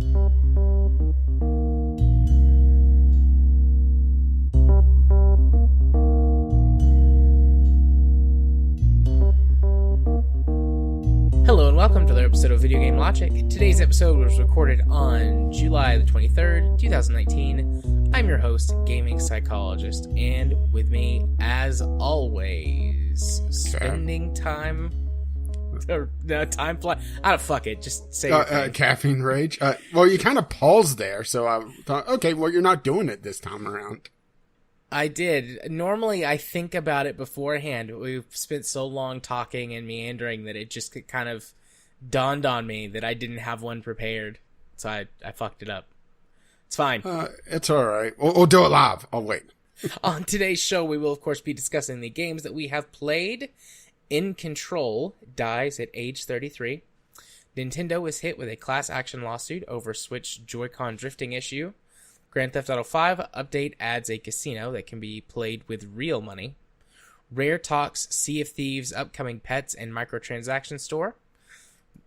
Hello and welcome to another episode of Video Game Logic. Today's episode was recorded on July the 23rd, 2019. I'm your host, Gaming Psychologist, and with me, as always, spending time... time fly. I don't fuck it. Just say Caffeine Rage. Well, you kind of paused there, so I thought, okay, well, you're not doing it this time around. I did. Normally, I think about it beforehand. We've spent so long talking and meandering that it just kind of dawned on me that I didn't have one prepared. So I fucked it up. It's fine. It's all right. We'll do it live. I'll wait. On today's show, we will, of course, be discussing the games that we have played. iNcontroL dies at age 33. Nintendo was hit with a class action lawsuit over Switch Joy-Con drifting issue. Grand Theft Auto 5 update adds a casino that can be played with real money. Rare talks Sea of Thieves upcoming pets and microtransaction store.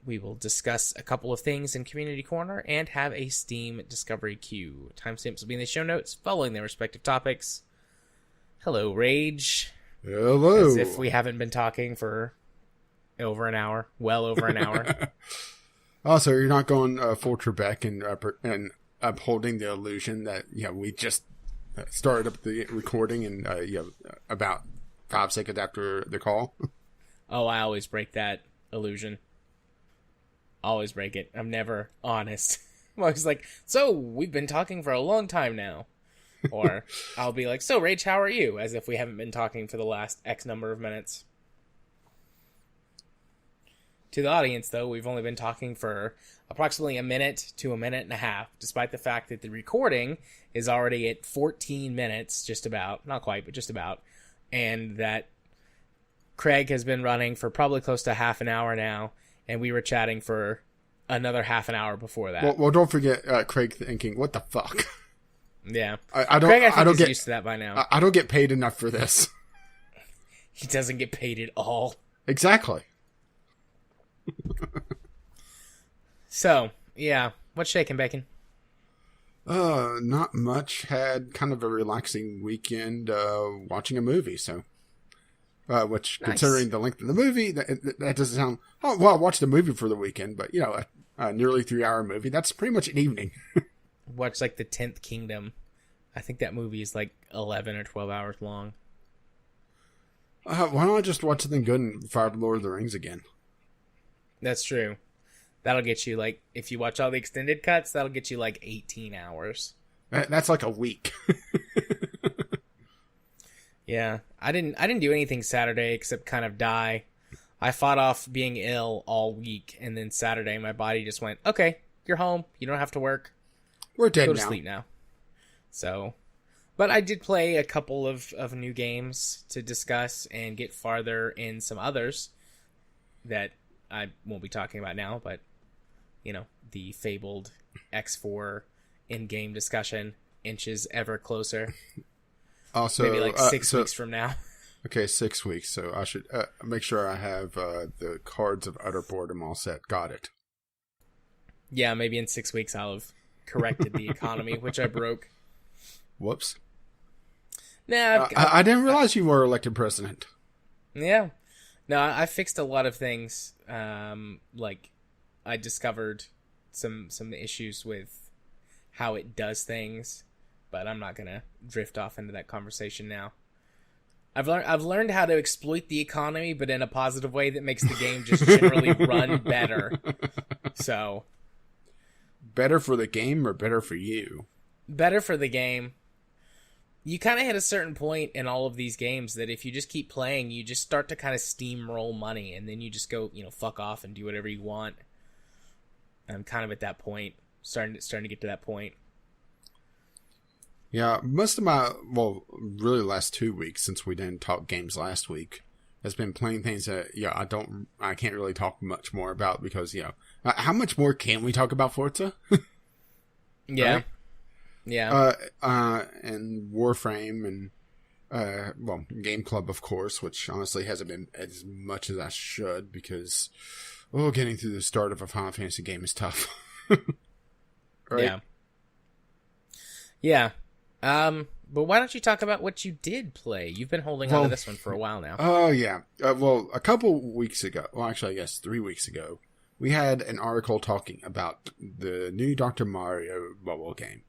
We will discuss a couple of things in Community Corner and have a Steam Discovery Queue. Timestamps will be in the show notes following their respective topics. Hello, Rage. Hello. As if we haven't been talking for over an hour. Well over an hour. Also, you're not going full Trebek and upholding the illusion that we just started up the recording and about 5 seconds after the call. Oh, I always break that illusion. Always break it. I'm never honest. I'm always like, so we've been talking for a long time now. Or I'll be like, so Rach, how are you? As if we haven't been talking for the last X number of minutes. To the audience, though, we've only been talking for approximately a minute to a minute and a half, despite the fact that the recording is already at 14 minutes, just about. Not quite, but just about. And that Craig has been running for probably close to half an hour now, and we were chatting for another half an hour before that. Well, don't forget Craig thinking, what the fuck? Yeah. I Craig, I don't is get used to that by now. I don't get paid enough for this. He doesn't get paid at all. Exactly. So, yeah. What's shaking, Bacon? Not much. Had kind of a relaxing weekend watching a movie, so... which, nice. Considering the length of the movie, that doesn't sound... Oh, well, I watched a movie for the weekend, but, a nearly 3-hour movie, that's pretty much an evening. Watched, like, The 10th Kingdom. I think that movie is, like, 11 or 12 hours long. Why don't I just watch something good and fire up Lord of the Rings again? That's true. That'll get you, like, if you watch all the extended cuts, that'll get you, like, 18 hours. That's like a week. Yeah. I didn't do anything Saturday except kind of die. I fought off being ill all week, and then Saturday my body just went, okay, you're home. You don't have to work. We're dead now. Go to sleep now. So, but I did play a couple of new games to discuss and get farther in some others that I won't be talking about now, but, the fabled X4 in-game discussion inches ever closer. Also, maybe like 6 weeks from now. Okay, 6 weeks, so I should make sure I have the cards of utter boredom all set. Got it. Yeah, maybe in 6 weeks I'll have corrected the economy, which I broke. Whoops. Nah, I didn't realize you were elected president. Yeah. No, I fixed a lot of things. Like, I discovered some issues with how it does things, but I'm not gonna drift off into that conversation now. I've learned how to exploit the economy, but in a positive way that makes the game just generally run better. So, better for the game or better for you? Better for the game. You kind of hit a certain point in all of these games that if you just keep playing, you just start to kind of steamroll money, and then you just go, fuck off and do whatever you want. I'm kind of at that point, starting to get to that point. Yeah, most of my, really last 2 weeks since we didn't talk games last week has been playing things that, I can't really talk much more about because, how much more can we talk about Forza? Yeah. Right? Yeah. And Warframe and, Game Club, of course, which honestly hasn't been as much as I should because, getting through the start of a Final Fantasy game is tough. right? Yeah. Yeah. But why don't you talk about what you did play? You've been holding on to this one for a while now. Oh, yeah. Well, a couple weeks ago, well, actually, I guess 3 weeks ago, we had an article talking about the new Dr. Mario mobile game.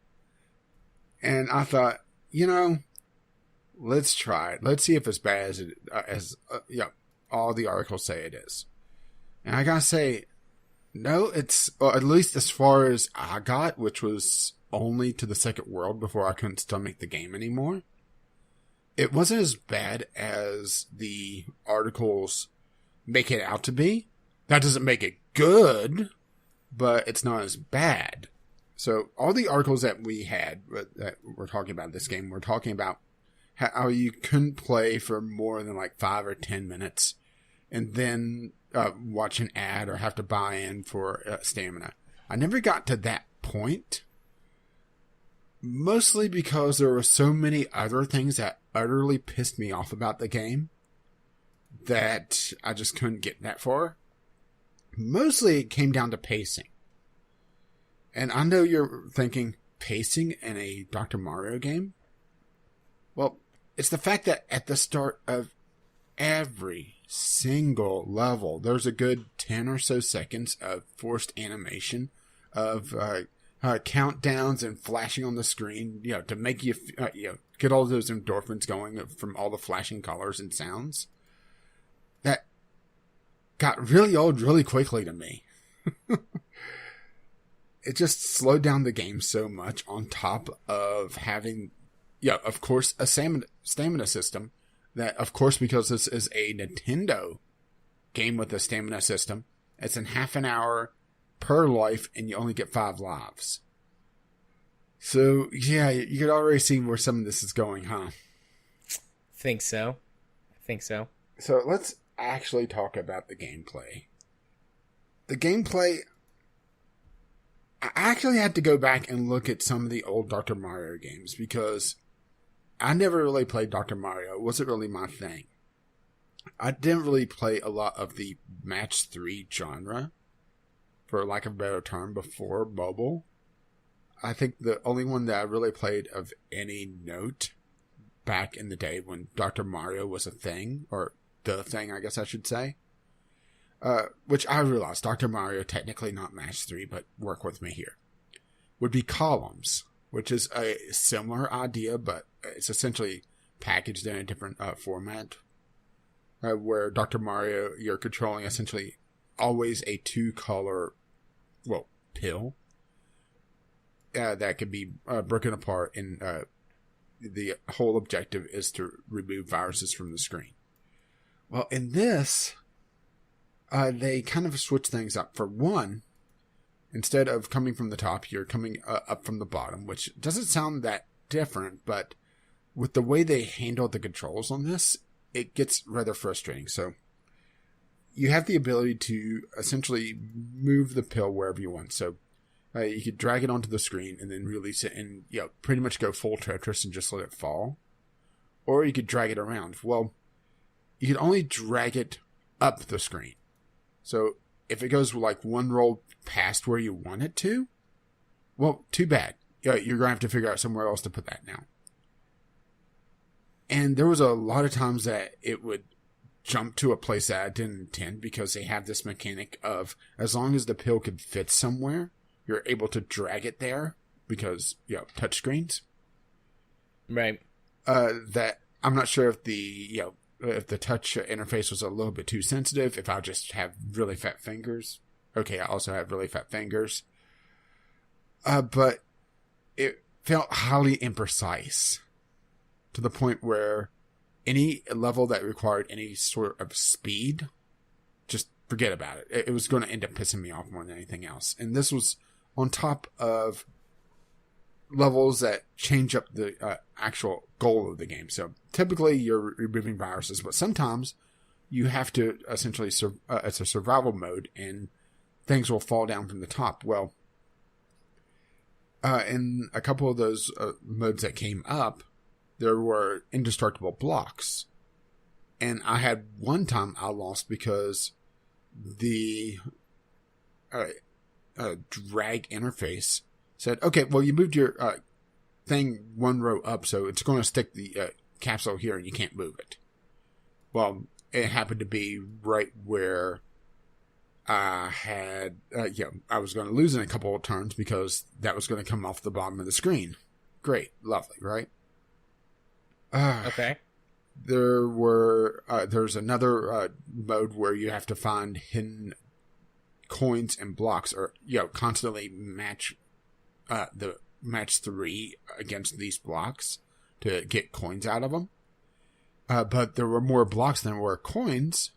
And I thought, let's try it. Let's see if it's bad as all the articles say it is. And I gotta say, no, it's, well, at least as far as I got, which was only to the second world before I couldn't stomach the game anymore. It wasn't as bad as the articles make it out to be. That doesn't make it good, but it's not as bad. So all the articles that we had that we're talking about this game, we're talking about how you couldn't play for more than like 5 or 10 minutes and then watch an ad or have to buy in for stamina. I never got to that point. Mostly because there were so many other things that utterly pissed me off about the game that I just couldn't get that far. Mostly it came down to pacing. And I know you're thinking, pacing in a Dr. Mario game? Well, it's the fact that at the start of every single level, there's a good 10 or so seconds of forced animation of countdowns and flashing on the screen, to make you, get all those endorphins going from all the flashing colors and sounds. That got really old really quickly to me. It just slowed down the game so much, on top of having, of course, a stamina system that, of course, because this is a Nintendo game with a stamina system, it's in half an hour per life, and you only get 5 lives. So, yeah, you could already see where some of this is going, huh? Think so. So, let's actually talk about the gameplay. The gameplay, I actually had to go back and look at some of the old Dr. Mario games, because I never really played Dr. Mario. It wasn't really my thing. I didn't really play a lot of the match 3 genre, for lack of a better term, before mobile. I think the only one that I really played of any note back in the day when Dr. Mario was a thing, or the thing, I guess I should say, which I realized Dr. Mario, technically not match 3, but work with me here, would be Columns, which is a similar idea, but it's essentially packaged in a different format, where Dr. Mario, you're controlling essentially always a 2-color, pill that can be broken apart, and the whole objective is to remove viruses from the screen. Well, in this, they kind of switch things up. For one, instead of coming from the top, you're coming up from the bottom, which doesn't sound that different, but with the way they handle the controls on this, it gets rather frustrating. So you have the ability to essentially move the pill wherever you want. So you could drag it onto the screen and then release it and, pretty much go full Tetris and just let it fall. Or you could drag it around. Well, you can only drag it up the screen. So if it goes like one roll past where you want it to, well, too bad. You're going to have to figure out somewhere else to put that now. And there was a lot of times that it would jump to a place that I didn't intend, because they have this mechanic of, as long as the pill could fit somewhere, you're able to drag it there, because, touchscreens. Right. That I'm not sure if if the touch interface was a little bit too sensitive, if I just have really fat fingers. Okay, I also have really fat fingers. But it felt highly imprecise, to the point where any level that required any sort of speed, just forget about it. It was going to end up pissing me off more than anything else. And this was on top of levels that change up the actual goal of the game. So typically you're removing viruses, but sometimes you have to essentially, it's a survival mode, and things will fall down from the top. Well, in a couple of those modes that came up, there were indestructible blocks. And I had one time I lost because the drag interface said, okay, well, you moved your thing one row up, so it's going to stick the capsule here and you can't move it. Well, it happened to be right where I had, I was going to lose in a couple of turns because that was going to come off the bottom of the screen. Great. Lovely, right? Okay. There's another mode where you have to find hidden coins and blocks, or constantly match the match 3 against these blocks to get coins out of them. But there were more blocks than there were coins,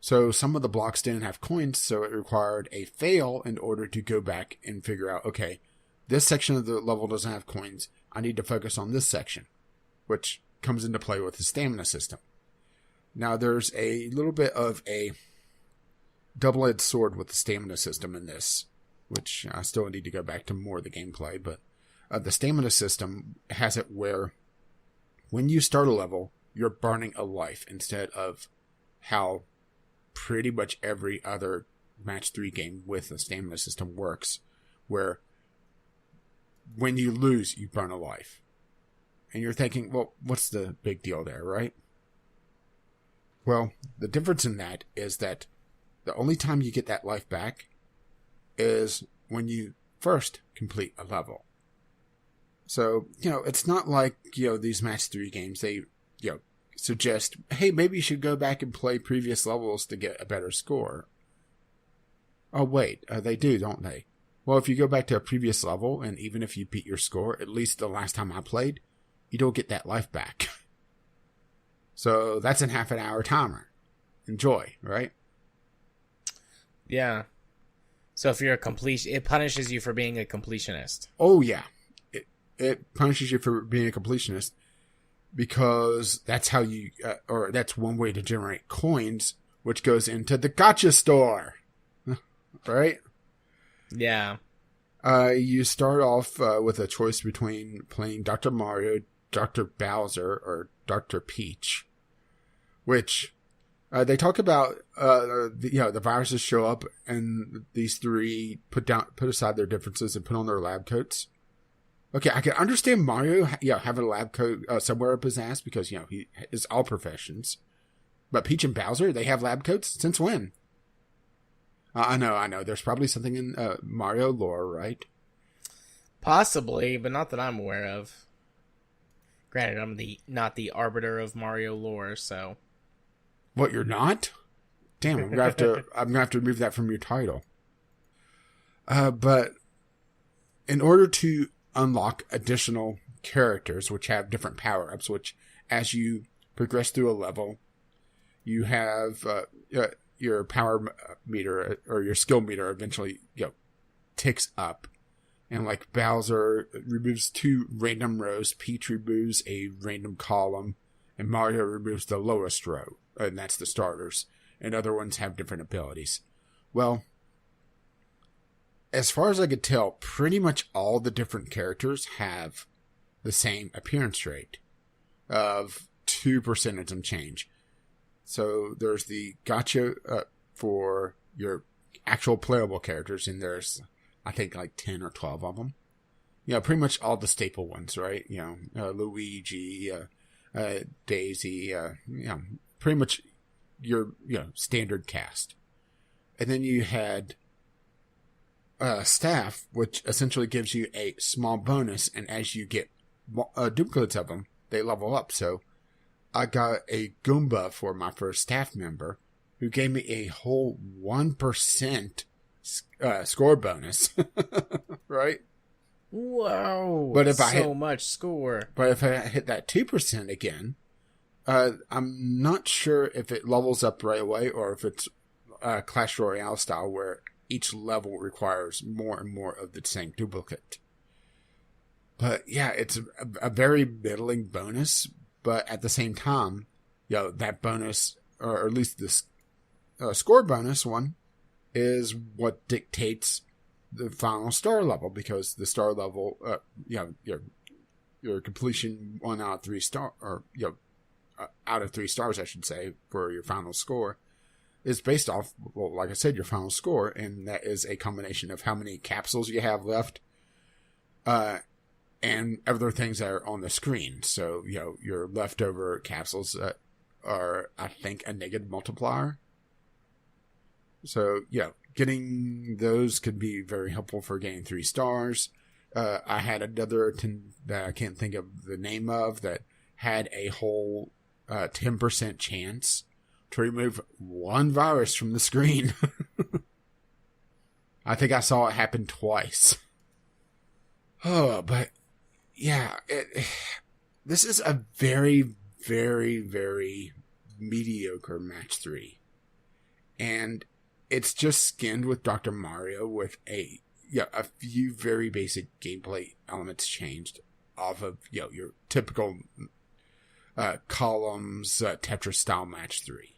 so some of the blocks didn't have coins, so it required a fail in order to go back and figure out, okay, this section of the level doesn't have coins. I need to focus on this section, which comes into play with the stamina system. Now, there's a little bit of a double-edged sword with the stamina system in this, which I still need to go back to more of the gameplay, but the stamina system has it where when you start a level, you're burning a life instead of how pretty much every other match 3 game with the stamina system works, where when you lose, you burn a life. And you're thinking, well, what's the big deal there, right? Well, the difference in that is that the only time you get that life back is when you first complete a level. So, it's not like, these match 3 games, they, suggest, hey, maybe you should go back and play previous levels to get a better score. Oh, wait, they do, don't they? Well, if you go back to a previous level, and even if you beat your score, at least the last time I played, you don't get that life back. So that's a half an hour timer. Enjoy, right? Yeah. So if you're a completion, it punishes you for being a completionist. Oh, yeah. It punishes you for being a completionist because that's how you, or that's one way to generate coins, which goes into the gacha store. Right? Yeah. You start off with a choice between playing Dr. Mario, Dr. Bowser, or Dr. Peach, which they talk about. The viruses show up, and these 3 put aside their differences and put on their lab coats. Okay, I can understand Mario, having a lab coat somewhere up his ass because he is all professions, but Peach and Bowser, they have lab coats since when? I know. There's probably something in Mario lore, right? Possibly, but not that I'm aware of. Granted, I'm not the arbiter of Mario lore, so. What, you're not? Damn, I'm gonna have to remove that from your title. But in order to unlock additional characters which have different power-ups, which as you progress through a level, you have your power meter or your skill meter eventually ticks up. And like Bowser removes 2 random rows, Peach removes a random column, and Mario removes the lowest row, and that's the starters. And other ones have different abilities. Well, as far as I could tell, pretty much all the different characters have the same appearance rate of 2% and some change. So there's the gacha for your actual playable characters, and there's, I think, like 10 or 12 of them. Pretty much all the staple ones, right? Luigi, Daisy, pretty much your, standard cast. And then you had staff, which essentially gives you a small bonus, and as you get duplicates of them, they level up. So I got a Goomba for my first staff member, who gave me a whole 1% score bonus. Right? Whoa! But if much score. But if I hit that 2% again, I'm not sure if it levels up right away or if it's Clash Royale style where each level requires more and more of the same duplicate. But yeah, it's a very middling bonus, but at the same time, that bonus, or at least this score bonus one, is what dictates the final star level, because the star level, your completion 1 out of 3 star, or out of 3 stars, I should say, for your final score, is based off, well, like I said, your final score, and that is a combination of how many capsules you have left, and other things that are on the screen. So, your leftover capsules are, I think, a negative multiplier. So, getting those could be very helpful for getting 3 stars. I had another that I can't think of the name of that had a whole 10% chance to remove 1 virus from the screen. I think I saw it happen twice. Oh, but yeah, this is a very, very, very mediocre match 3. And it's just skinned with Dr. Mario with a few very basic gameplay elements changed off of, your typical columns Tetris style match 3.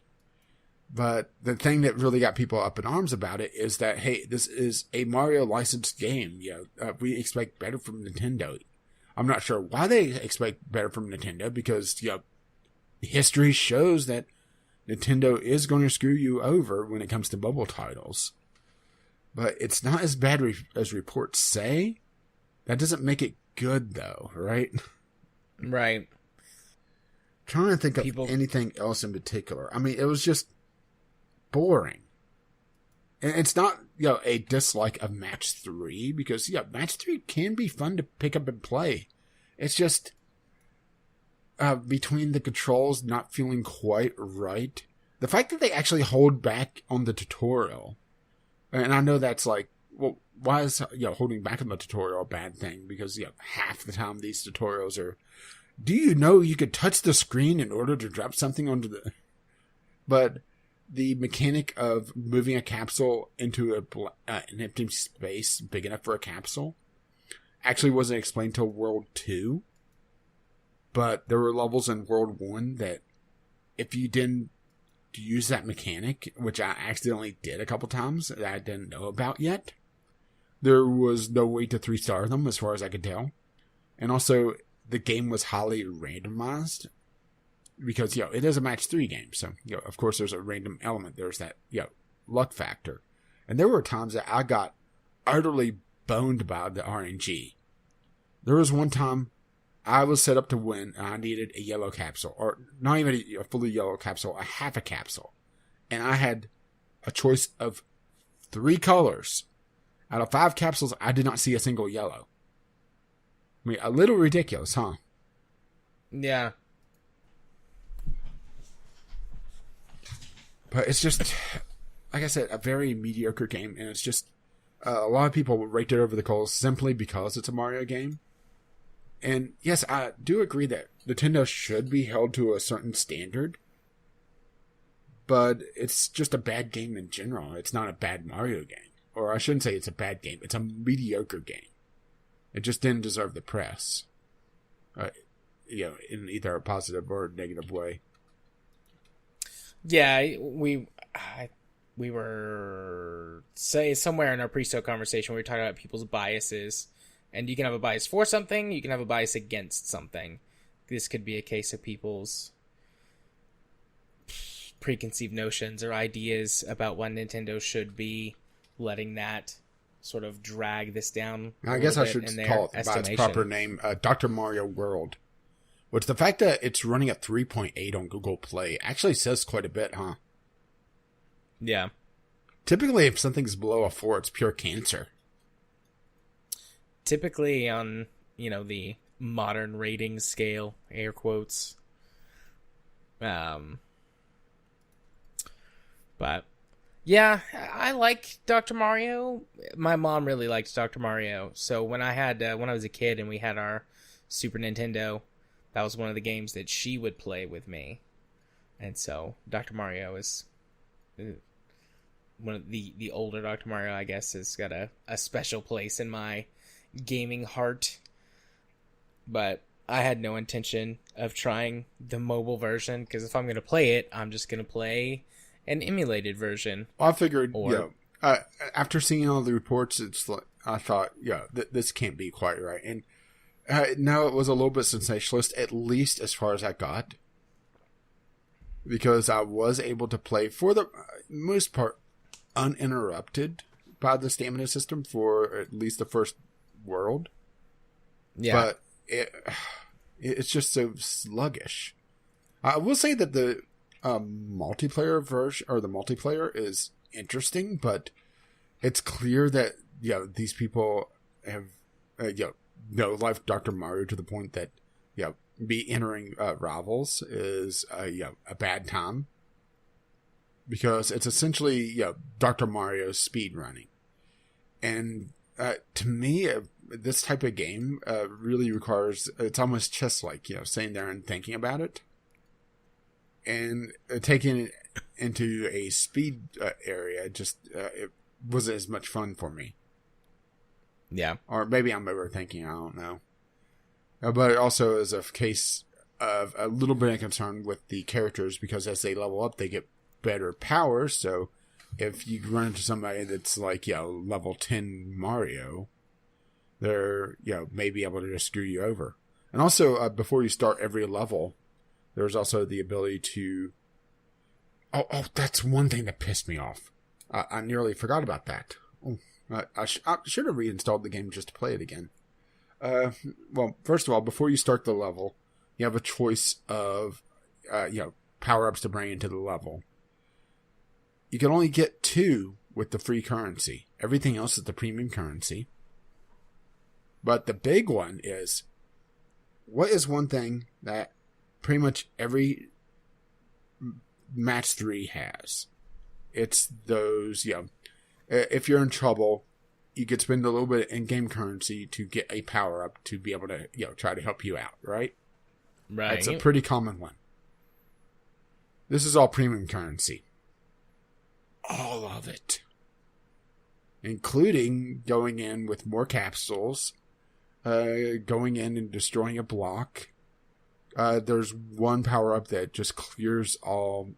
But the thing that really got people up in arms about it is that, hey, this is a Mario licensed game. We expect better from Nintendo. I'm not sure why they expect better from Nintendo, because, history shows that Nintendo is going to screw you over when it comes to mobile titles. But it's not as bad as reports say. That doesn't make it good, though, right? Right. Trying to think of anything else in particular. I mean, it was just boring. And it's not, a dislike of match 3, because, match 3 can be fun to pick up and play. It's just between the controls not feeling quite right. The fact that they actually hold back on the tutorial, and I know that's like, well, why is holding back on the tutorial a bad thing? Because half the time these tutorials are, do you know you could touch the screen in order to drop something onto the... But the mechanic of moving a capsule into an empty space big enough for a capsule actually wasn't explained till World 2. But there were levels in World 1 that if you didn't use that mechanic, which I accidentally did a couple times that I didn't know about yet, there was no way to 3-star them as far as I could tell. And also, the game was highly randomized because, it is a match 3 game. So, of course, there's a random element. There's that, luck factor. And there were times that I got utterly boned by the RNG. There was one time I was set up to win, and I needed a yellow capsule, or not even a fully yellow capsule, a half a capsule. And I had a choice of 3 colors. Out of 5 capsules, I did not see a single yellow. I mean, a little ridiculous, huh? Yeah. But it's just, like I said, a very mediocre game, and it's just, a lot of people raked it over the coals simply because it's a Mario game. And yes, I do agree that Nintendo should be held to a certain standard, but it's just a bad game in general. It's not a bad Mario game. Or I shouldn't say it's a bad game. It's a mediocre game. It just didn't deserve the press. In either a positive or negative way. Yeah, we were somewhere in our pre-show conversation, we were talking about people's biases. And you can have a bias for something, you can have a bias against something. This could be a case of people's preconceived notions or ideas about what Nintendo should be, letting that sort of drag this down. I guess I should call it by its proper name, Dr. Mario World. Which the fact that it's running at 3.8 on Google Play actually says quite a bit, huh? Yeah. Typically, if something's below a 4, it's pure cancer. Typically on, the modern rating scale, air quotes. But yeah, I like Dr. Mario. My mom really liked Dr. Mario. So when I was a kid and we had our Super Nintendo, that was one of the games that she would play with me. And so Dr. Mario is one of the older Dr. Mario, I guess, has got a special place in my gaming heart. But I had no intention of trying the mobile version, because if I'm going to play it, I'm just going to play an emulated version. I figured, after seeing all the reports, I thought, this can't be quite right. And no, it was a little bit sensationalist, at least as far as I got. Because I was able to play, for the most part, uninterrupted by the stamina system for at least the first world. Yeah. But it's just so sluggish. I will say that the multiplayer version or the multiplayer is interesting, but it's clear that these people have know life Dr. Mario to the point that be entering rivals is a bad time, because it's essentially Dr. Mario's speed running, and to me this type of game really requires, it's almost chess like, sitting there and thinking about it. And taking it into a speed area just it wasn't as much fun for me. Yeah. Or maybe I'm overthinking, I don't know. But it also is a case of a little bit of concern with the characters, because as they level up, they get better powers. So if you run into somebody that's like, level 10 Mario, they're, may be able to just screw you over. And also, before you start every level, there's also the ability to... Oh, that's one thing that pissed me off. I nearly forgot about that. Oh, I should have reinstalled the game just to play it again. Well, first of all, before you start the level, you have a choice of, power-ups to bring into the level. You can only get 2 with the free currency. Everything else is the premium currency. But the big one is, what is one thing that pretty much every match 3 has? It's those, if you're in trouble, you could spend a little bit of in-game currency to get a power-up to be able to, try to help you out, right? Right. That's a pretty common one. This is all premium currency. All of it. Including going in with more capsules, going in and destroying a block. There's one power-up that just clears all,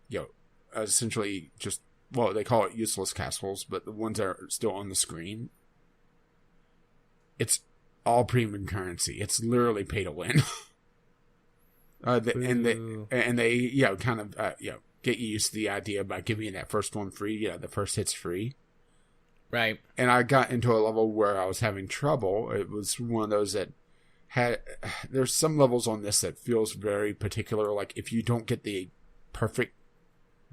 essentially just, well, they call it useless capsules, but the ones that are still on the screen. It's all premium currency. It's literally pay to win. And they kind of, get you used to the idea by giving you that first one free. The first hit's free. Right. And I got into a level where I was having trouble. It was one of those that there's some levels on this that feels very particular. Like if you don't get the perfect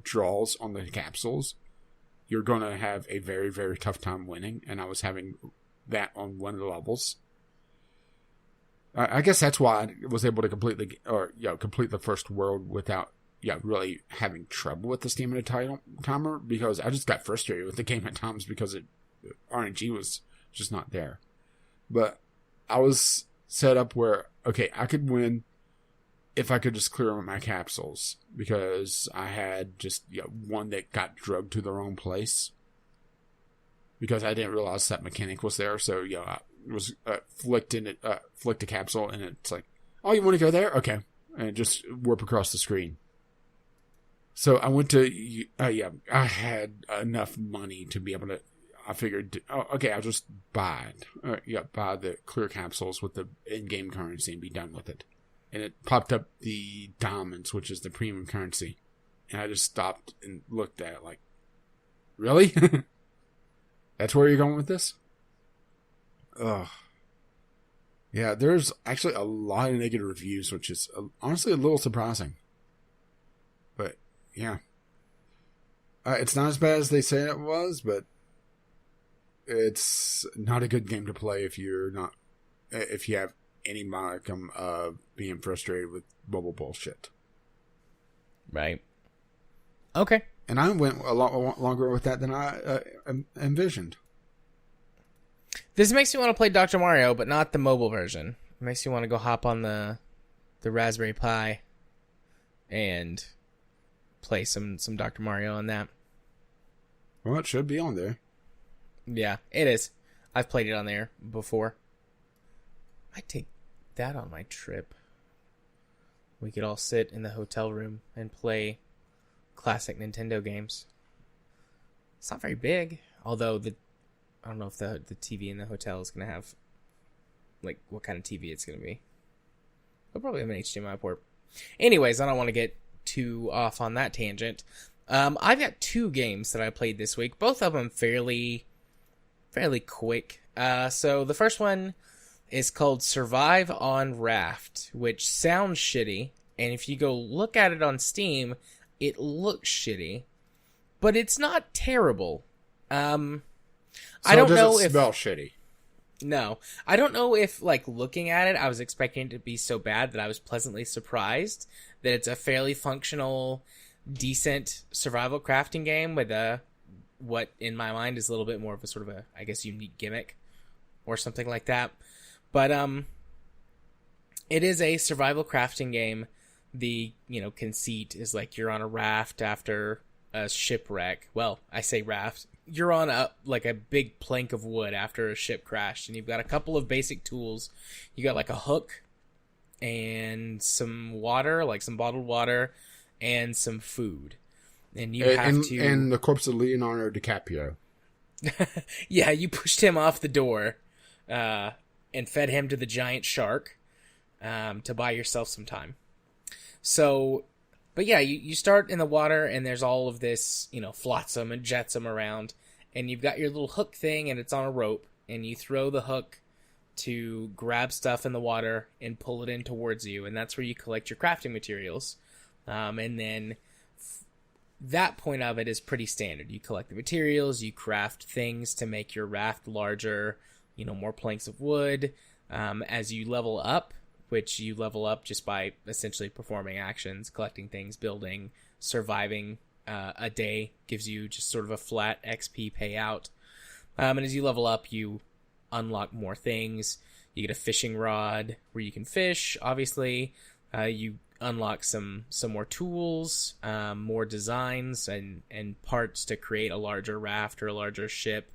draws on the capsules, you're going to have a very, very tough time winning. And I was having that on one of the levels. I guess that's why I was able to complete the first world without really having trouble with the stamina timer, because I just got frustrated with the game at times because RNG was just not there. But I was set up where, okay, I could win if I could just clear my capsules, because I had just one that got drugged to the wrong place because I didn't realize that mechanic was there. So I was flicked a capsule, and it's like, oh, you want to go there? Okay, and just warp across the screen. So I went to I had enough money to be able to. I figured, okay, I'll just buy it. Buy the clear capsules with the in-game currency and be done with it. And it popped up the diamonds, which is the premium currency. And I just stopped and looked at it like, really? That's where you're going with this? Ugh. Yeah, there's actually a lot of negative reviews, which is honestly a little surprising. But, yeah. It's not as bad as they say it was, but it's not a good game to play if you have any modicum of being frustrated with mobile bullshit. Right. Okay. And I went a lot longer with that than I envisioned. This makes me want to play Dr. Mario, but not the mobile version. It makes me want to go hop on the Raspberry Pi and play some Dr. Mario on that. Well, it should be on there. Yeah, it is. I've played it on there before. I'd take that on my trip. We could all sit in the hotel room and play classic Nintendo games. It's not very big, although I don't know if the TV in the hotel is going to have, like, what kind of TV it's going to be. It'll probably have an HDMI port. Anyways, I don't want to get too off on that tangent. I've got 2 games that I played this week. Both of them fairly quick. So the first one is called Survive on Raft, which sounds shitty. And if you go look at it on Steam, it looks shitty, but it's not terrible. I don't know if smell shitty. No, I don't know if, like, looking at it, I was expecting it to be so bad that I was pleasantly surprised that it's a fairly functional, decent survival crafting game with what in my mind is a little bit more of a sort of a, I guess, unique gimmick or something like that. But it is a survival crafting game. The, conceit is like you're on a raft after a shipwreck. Well, I say raft. You're on a big plank of wood after a ship crashed, and you've got a couple of basic tools. You got like a hook and some water, like some bottled water, and some food. And you have to... And the corpse of Leonardo DiCaprio. Yeah, you pushed him off the door and fed him to the giant shark to buy yourself some time. So, but yeah, you start in the water, and there's all of this, flotsam and jetsam around, and you've got your little hook thing, and it's on a rope, and you throw the hook to grab stuff in the water and pull it in towards you, and that's where you collect your crafting materials. And then that point of it is pretty standard. You collect the materials, you craft things to make your raft larger, more planks of wood. As you level up, which you level up just by essentially performing actions, collecting things, building, surviving a day gives you just sort of a flat XP payout. And as you level up, you unlock more things. You get a fishing rod where you can fish, obviously. You unlock some more tools, more designs, and parts to create a larger raft or a larger ship.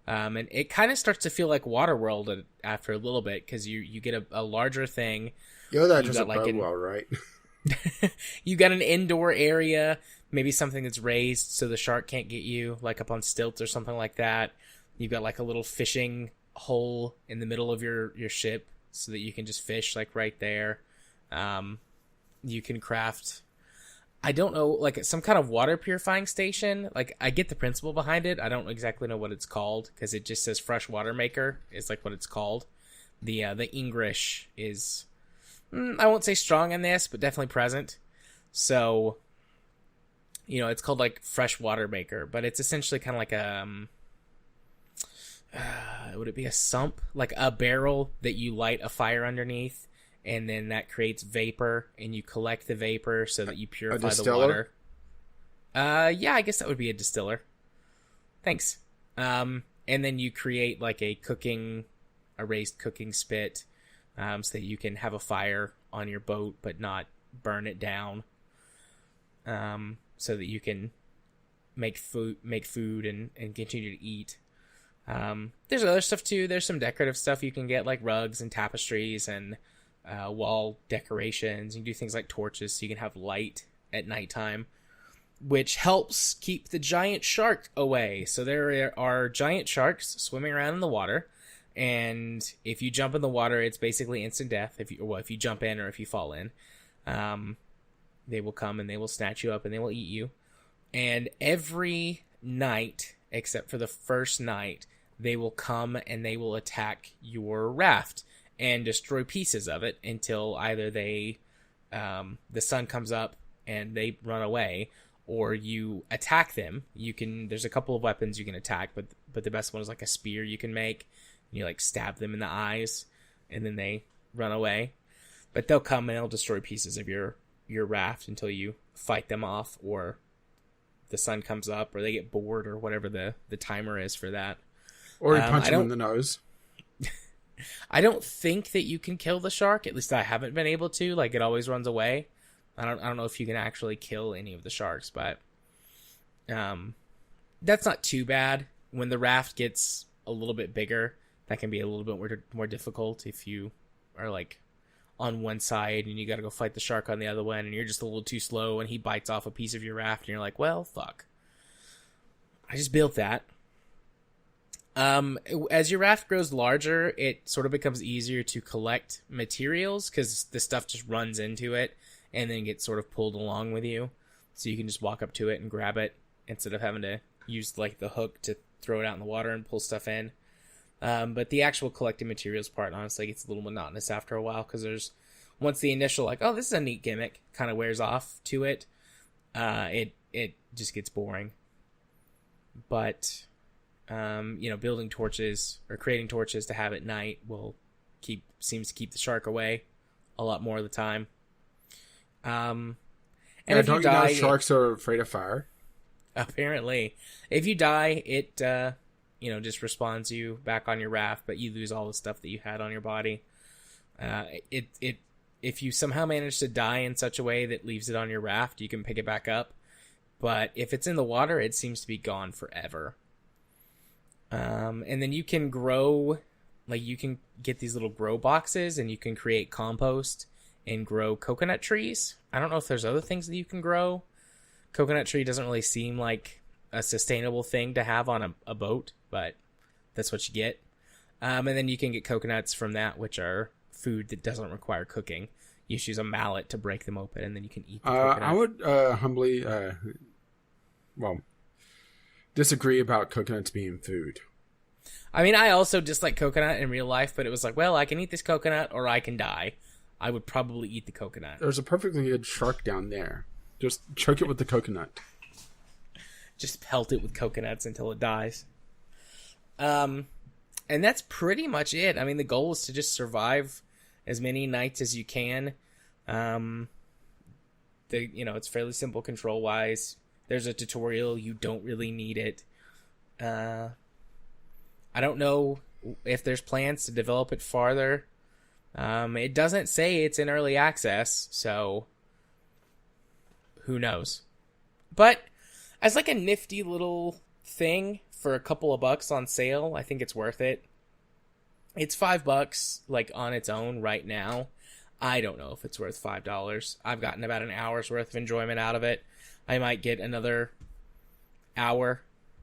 And it kind of starts to feel like Waterworld after a little bit, because you get a larger thing. That doesn't bode well, right? You got an indoor area, maybe something that's raised so the shark can't get you, like up on stilts or something like that. You've got like a little fishing hole in the middle of your ship so that you can just fish like right there. You can craft... I don't know, like some kind of water purifying station. Like, I get the principle behind it. I don't exactly know what it's called, because it just says fresh water maker is like what it's called. The English is, I won't say strong in this, but definitely present. So, it's called like fresh water maker, but it's essentially kind of like would it be a sump? Like a barrel that you light a fire underneath, and then that creates vapor, and you collect the vapor so that you purify the water. Yeah, I guess that would be a distiller. Thanks. And then you create like a raised cooking spit, so that you can have a fire on your boat but not burn it down. So that you can make food and continue to eat. There's other stuff too. There's some decorative stuff you can get, like rugs and tapestries and wall decorations. You can do things like torches so you can have light at nighttime, which helps keep the giant shark away. So there are giant sharks swimming around in the water, and if you jump in the water, it's basically instant death. If you jump in or if you fall in, they will come and they will snatch you up and they will eat you. And every night, except for the first night, they will come and they will attack your raft and destroy pieces of it until either the sun comes up and they run away, or you attack them. There's a couple of weapons you can attack, but the best one is like a spear you can make. And you like stab them in the eyes, and then they run away. But they'll come and they'll destroy pieces of your raft until you fight them off, or the sun comes up, or they get bored, or whatever the timer is for that. Or you punch them in the nose. I don't think that you can kill the shark. At least I haven't been able to. Like, it always runs away. I don't know if you can actually kill any of the sharks, but that's not too bad. When the raft gets a little bit bigger, that can be a little bit more difficult if you are like on one side and you got to go fight the shark on the other one, and you're just a little too slow and he bites off a piece of your raft and you're like, well, fuck. I just built that. As your raft grows larger, it sort of becomes easier to collect materials because the stuff just runs into it and then gets sort of pulled along with you. So you can just walk up to it and grab it instead of having to use like the hook to throw it out in the water and pull stuff in. But the actual collecting materials part, honestly, gets a little monotonous after a while, because once the initial, like, oh, this is a neat gimmick, kind of wears off to it, it just gets boring. But, building torches or creating torches to have at night seems to keep the shark away a lot more of the time. And if don't you die, know sharks are afraid of fire? Apparently. If you die, it, just respawns you back on your raft, but you lose all the stuff that you had on your body. If you somehow manage to die in such a way that leaves it on your raft, you can pick it back up. But if it's in the water, it seems to be gone forever. And then you can grow, like, you can get these little grow boxes, and you can create compost and grow coconut trees. I don't know if there's other things that you can grow. Coconut tree doesn't really seem like a sustainable thing to have on a boat, but that's what you get. And then you can get coconuts from that, which are food that doesn't require cooking. You just use a mallet to break them open, and then you can eat the coconut. I would humbly, disagree about coconuts being food. I mean, I also dislike coconut in real life, but it was like, well, I can eat this coconut or I can die. I would probably eat the coconut. There's a perfectly good shark down there. Just choke it with the coconut. Just pelt it with coconuts until it dies. And that's pretty much it. I mean, the goal is to just survive as many nights as you can. It's fairly simple control-wise. There's a tutorial. You don't really need it. I don't know if there's plans to develop it farther. It doesn't say it's in early access, so who knows? But as like a nifty little thing for a couple of bucks on sale, I think it's worth it. It's $5 like on its own right now. I don't know if it's worth $5. I've gotten about an hour's worth of enjoyment out of it. I might get another hour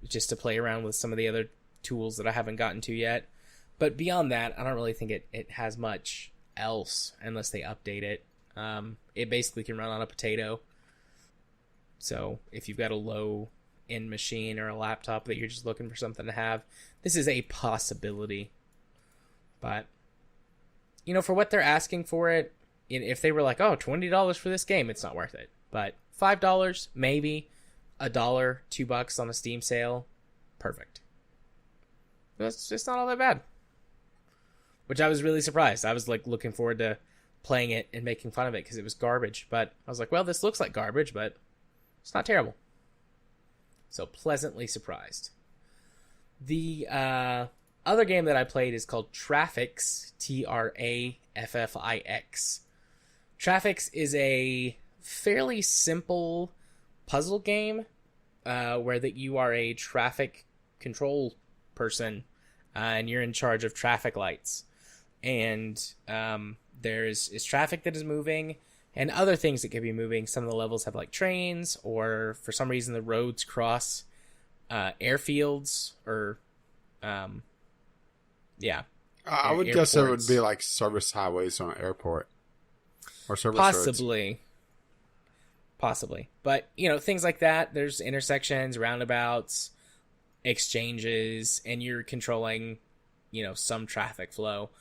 just to play around with some of the other tools that I haven't gotten to yet. But beyond that, I don't really think it has much else unless they update it. It basically can run on a potato. So if you've got a low-end machine or a laptop that you're just looking for something to have, this is a possibility. But, for what they're asking for it, if they were like, oh, $20 for this game, it's not worth it. But $5, maybe, $1, $2 on a Steam sale, perfect. It's just not all that bad. Which I was really surprised. I was like looking forward to playing it and making fun of it because it was garbage. But I was like, well, this looks like garbage, but it's not terrible. So pleasantly surprised. The other game that I played is called Traffix, Traffix. Traffix is a fairly simple puzzle game where that you are a traffic control person and you're in charge of traffic lights. And is traffic that is moving and other things that could be moving. Some of the levels have like trains, or for some reason the roads cross airfields, or I would guess it would be like service highways on an airport, or service roads. Possibly. But things like that. There's intersections, roundabouts, exchanges, and you're controlling some traffic flow.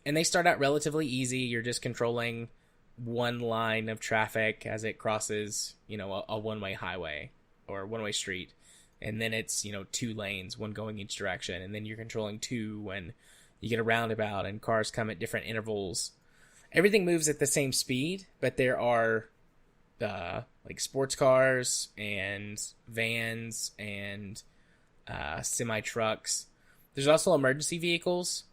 And they start out relatively easy. You're just controlling one line of traffic as it crosses, a one-way highway or one-way street. And then it's, 2 lanes, one going each direction. And then you're controlling 2 when you get a roundabout and cars come at different intervals. Everything moves at the same speed, but there are like sports cars and vans and semi-trucks. There's also emergency vehicles.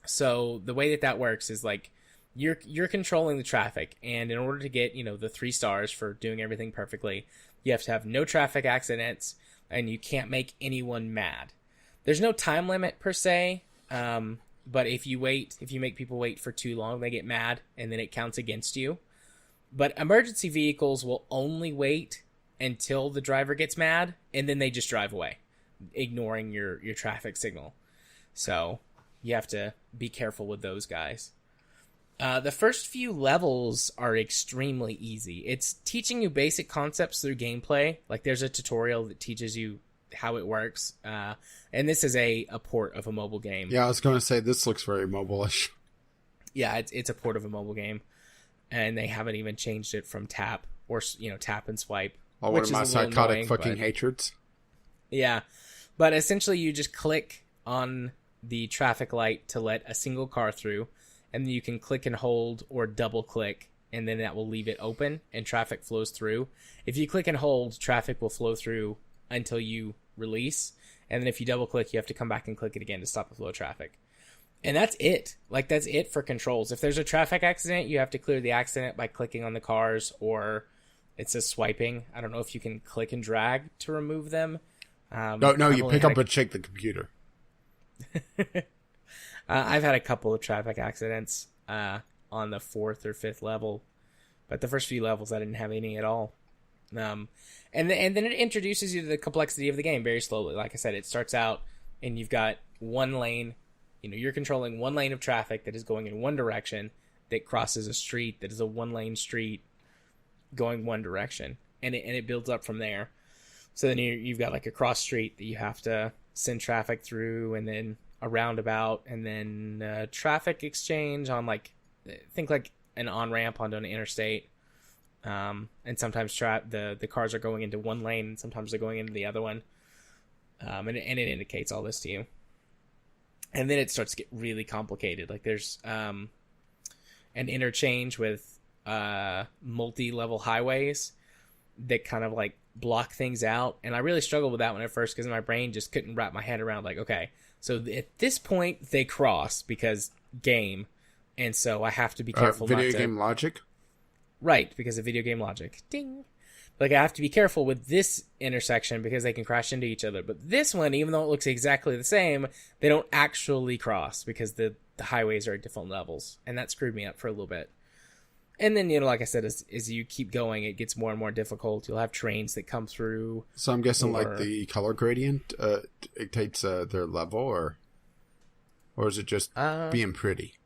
So the way that works is like you're controlling the traffic, and in order to get, the 3 stars for doing everything perfectly, you have to have no traffic accidents, and you can't make anyone mad. There's no time limit per se, but if you make people wait for too long, they get mad, and then it counts against you. But emergency vehicles will only wait until the driver gets mad, and then they just drive away, ignoring your traffic signal. So you have to be careful with those guys. The first few levels are extremely easy. It's teaching you basic concepts through gameplay. Like there's a tutorial that teaches you how it works. And this is a port of a mobile game. Yeah, I was going to say, this looks very mobile-ish. Yeah, it's a port of a mobile game. And they haven't even changed it from tap or, tap and swipe. Oh, one of my psychotic fucking hatreds. Yeah. But essentially you just click on the traffic light to let a single car through, and then you can click and hold or double click, and then that will leave it open and traffic flows through. If you click and hold, traffic will flow through until you release, and then if you double click, you have to come back and click it again to stop the flow of traffic. And that's it. Like, that's it for controls. If there's a traffic accident, you have to clear the accident by clicking on the cars, or it says swiping. I don't know if you can click and drag to remove them. No, you pick up and shake the computer. I've had a couple of traffic accidents on the 4th or 5th level, but the first few levels I didn't have any at all. And then it introduces you to the complexity of the game very slowly. Like I said, it starts out and you've got one lane. You're controlling one lane of traffic that is going in one direction that crosses a street that is a one-lane street going one direction, and it builds up from there. So then you've got like a cross street that you have to send traffic through, and then a roundabout, and then traffic exchange on think like an on-ramp onto an interstate. And sometimes the cars are going into one lane, and sometimes they're going into the other one. And it indicates all this to you. And then it starts to get really complicated. Like there's an interchange with multi-level highways that kind of like block things out. And I really struggled with that one at first because my brain just couldn't wrap my head around like, okay, so at this point they cross because game. And so I have to be careful. Video game logic? Right, because of video game logic. Ding. Like, I have to be careful with this intersection because they can crash into each other. But this one, even though it looks exactly the same, they don't actually cross because the highways are at different levels. And that screwed me up for a little bit. And then, like I said, as you keep going, it gets more and more difficult. You'll have trains that come through. So I'm guessing, like, the color gradient dictates their level, or is it just being pretty?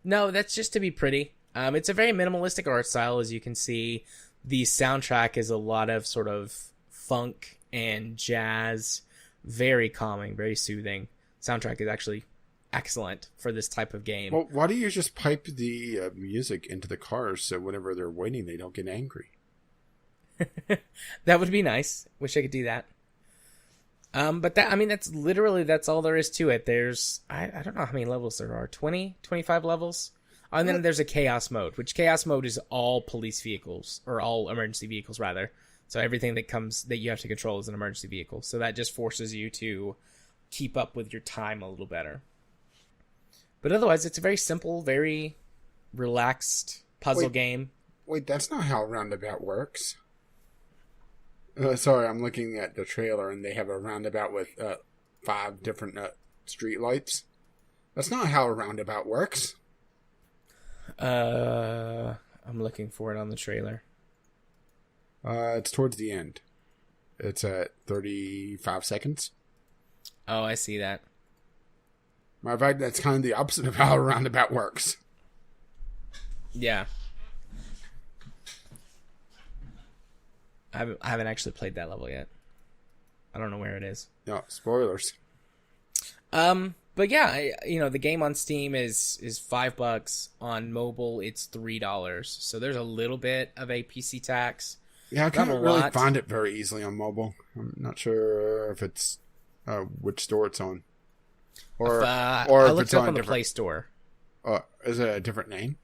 No, that's just to be pretty. It's a very minimalistic art style, as you can see. The soundtrack is a lot of sort of funk and jazz, very calming, very soothing. Soundtrack is actually excellent for this type of game. Well, why do you just pipe the music into the cars so whenever they're waiting, they don't get angry? That would be nice. Wish I could do that. But that's all there is to it. There's, I don't know how many levels there are, 20, 25 levels? And then there's a chaos mode, which chaos mode is all police vehicles, or all emergency vehicles, rather. So everything that you have to control is an emergency vehicle. So that just forces you to keep up with your time a little better. But otherwise, it's a very simple, very relaxed puzzle game. Wait, that's not how Roundabout works. Sorry, I'm looking at the trailer, and they have a roundabout with 5 different street lights. That's not how a roundabout works. I'm looking for it on the trailer. It's towards the end. It's at 35 seconds. Oh, I see that. Matter of fact, that's kind of the opposite of how a roundabout works. Yeah. I haven't actually played that level yet. I don't know where it is. No, spoilers. But yeah, the game on Steam is $5. On mobile, it's $3. So there's a little bit of a PC tax. Yeah, I can't really find it very easily on mobile. I'm not sure if it's which store it's on, or I if looked it's it up on on the different Play Store. Is it a different name?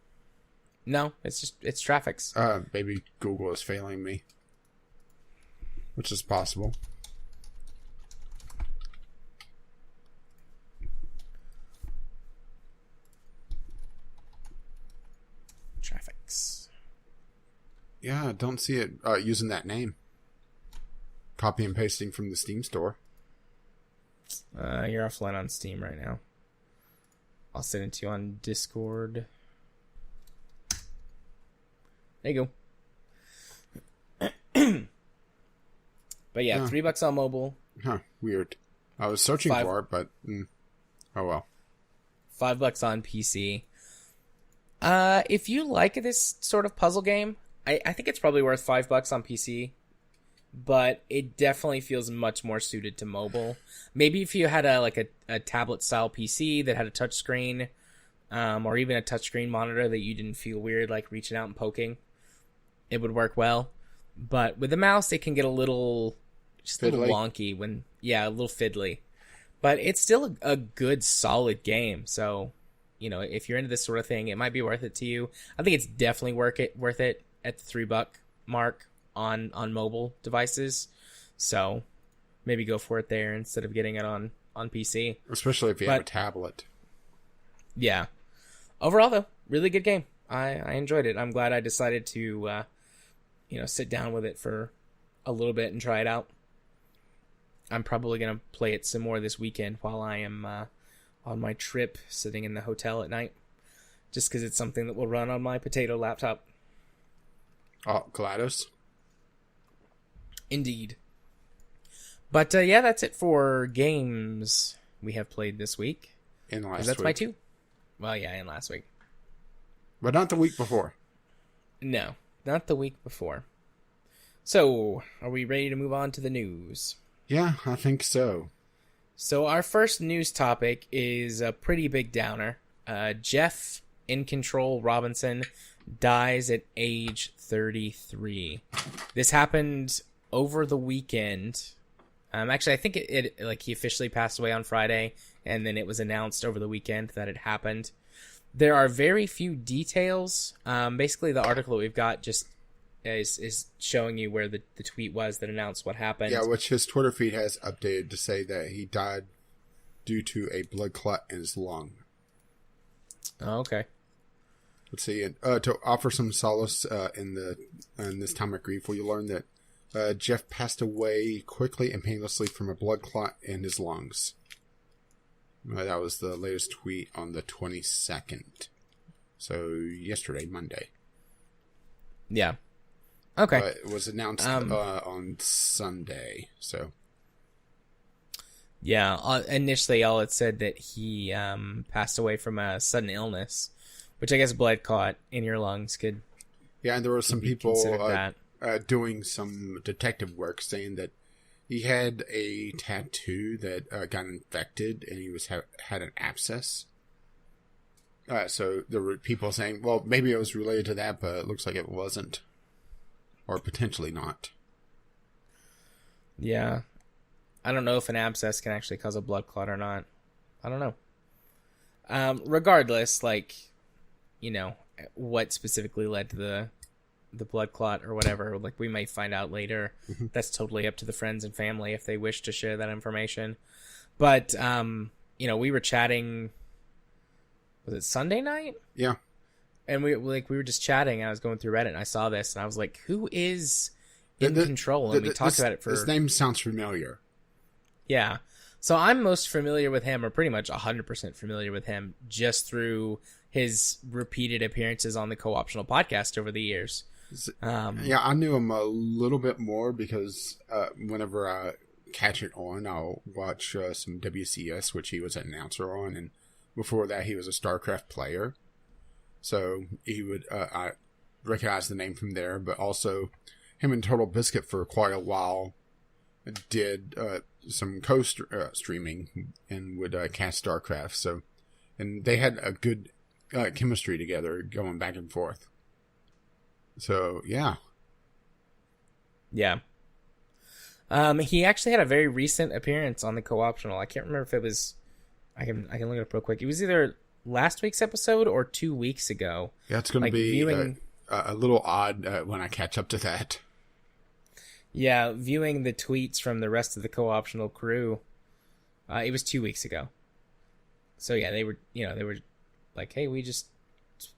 No, it's Traffix. Maybe Google is failing me, which is possible. Traffix. Yeah, I don't see it using that name. Copy and pasting from the Steam store. You're offline on Steam right now. I'll send it to you on Discord. There you go. But yeah, $3 on mobile. Huh, weird. I was searching for it, but oh well. $5 on PC. If you like this sort of puzzle game, I think it's probably worth $5 on PC. but it definitely feels much more suited to mobile. Maybe if you had a tablet style PC that had a touchscreen, or even a touchscreen monitor that you didn't feel weird like reaching out and poking, it would work well. But with the mouse, it can get a little wonky a little fiddly. But it's still a good, solid game. So, if you're into this sort of thing, it might be worth it to you. I think it's definitely worth it at the $3 mark on mobile devices. So maybe go for it there instead of getting it on PC. Especially if you have a tablet. Yeah. Overall, though, really good game. I enjoyed it. I'm glad I decided to, sit down with it for a little bit and try it out. I'm probably going to play it some more this weekend while I am on my trip sitting in the hotel at night. Just because it's something that will run on my potato laptop. Oh, GLaDOS. Indeed. But that's it for games we have played this week. In last week. That's my 2. Well, yeah, in last week. But not the week before. No, not the week before. So, are we ready to move on to the news? Yeah, I think so. So our first news topic is a pretty big downer. Geoff iNcontroL Robinson dies at age 33. This happened over the weekend. Actually, I think it he officially passed away on Friday, and then it was announced over the weekend that it happened. There are very few details. Basically, the article that we've got just is showing you where the tweet was that announced what happened. Yeah, which his Twitter feed has updated to say that he died due to a blood clot in his lung. Oh, okay. Let's see. To offer some solace in this time of grief, we learn that Geoff passed away quickly and painlessly from a blood clot in his lungs. That was the latest tweet on the 22nd. So yesterday, Monday. Yeah. Okay. But it was announced on Sunday. So. Yeah. Initially, all it said that he passed away from a sudden illness, which I guess blood clot in your lungs could. Yeah, and there were some people doing some detective work saying that he had a tattoo that got infected and he had an abscess. So there were people saying, well, maybe it was related to that, but it looks like it wasn't. Or potentially not. Yeah. I don't know if an abscess can actually cause a blood clot or not. I don't know. Regardless, what specifically led to the blood clot or whatever, we might find out later. That's totally up to the friends and family if they wish to share that information. But, we were chatting, was it Sunday night? Yeah. And we were just chatting. I was going through Reddit and I saw this and I was like, who is iNcontroL? And we talked about it for... His name sounds familiar. Yeah. So I'm most familiar with him, or pretty much 100% familiar with him, just through his repeated appearances on the Co-Optional podcast over the years. Yeah, I knew him a little bit more because whenever I catch it on, I'll watch some WCS, which he was an announcer on, and before that he was a StarCraft player. So he would, I recognize the name from there, but also him and Total Biscuit for quite a while did some co-streaming and would cast StarCraft. So, and they had a good chemistry together going back and forth. So, yeah. Yeah. He actually had a very recent appearance on the Co-Optional. I can't remember if it was, I can look it up real quick. It was either last week's episode or 2 weeks ago. Yeah, it's going to be a little odd when I catch up to that. Yeah, viewing the tweets from the rest of the Co-Optional crew, it was 2 weeks ago. So yeah, they were like, hey, we just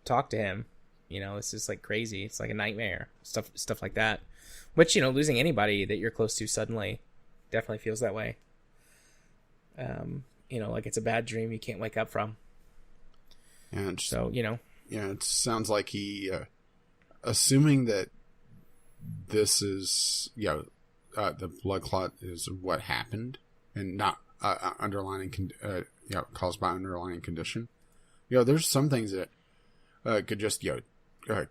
talked to him. This is crazy. It's like a nightmare. Stuff like that. Which, losing anybody that you're close to suddenly definitely feels that way. Like it's a bad dream you can't wake up from. And so, Yeah, it sounds like he, assuming that this is, the blood clot is what happened and not caused by underlying condition. There's some things that could just,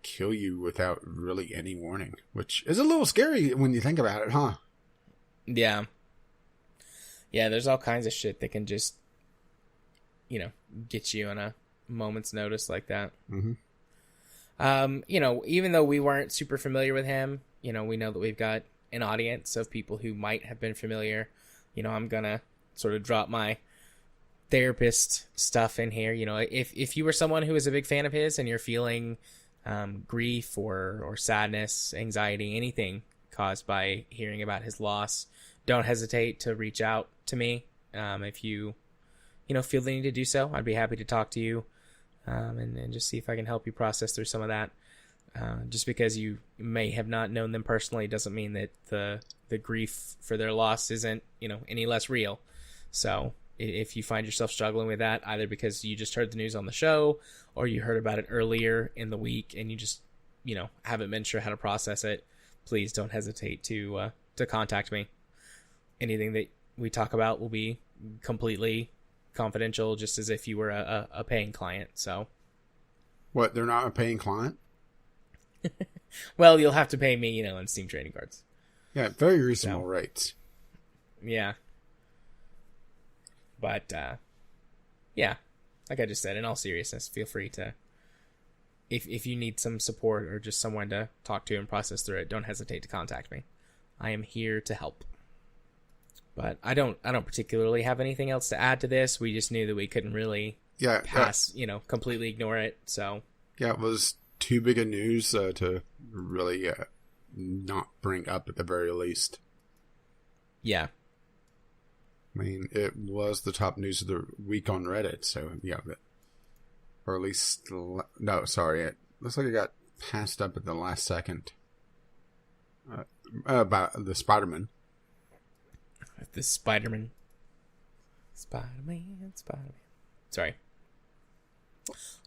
kill you without really any warning, which is a little scary when you think about it, huh? Yeah. Yeah, there's all kinds of shit that can just, get you on a moment's notice like that. Mm-hmm. Even though we weren't super familiar with him, we know that we've got an audience of people who might have been familiar. I'm going to sort of drop my therapist stuff in here. If you were someone who is a big fan of his and you're feeling grief or sadness, anxiety, anything caused by hearing about his loss, don't hesitate to reach out to me. If you feel the need to do so, I'd be happy to talk to you and just see if I can help you process through some of that. Just because you may have not known them personally doesn't mean that the grief for their loss isn't any less real. So if you find yourself struggling with that, either because you just heard the news on the show or you heard about it earlier in the week and you just haven't been sure how to process it, please don't hesitate to contact me. Anything that we talk about will be completely confidential, just as if you were a paying client. So, what? They're not a paying client? Well, you'll have to pay me, in Steam trading cards. Yeah, very reasonable rates. Yeah. But, yeah, like I just said, in all seriousness, feel free to, if you need some support or just someone to talk to and process through it, don't hesitate to contact me. I am here to help. But I don't particularly have anything else to add to this. We just knew that we couldn't really pass, completely ignore it. So yeah, it was too big a news to really not bring up at the very least. Yeah. I mean, it was the top news of the week on Reddit, so yeah. Or at least, no, sorry. It looks like it got passed up at the last second. About the Spider-Man. The Spider-Man. Sorry.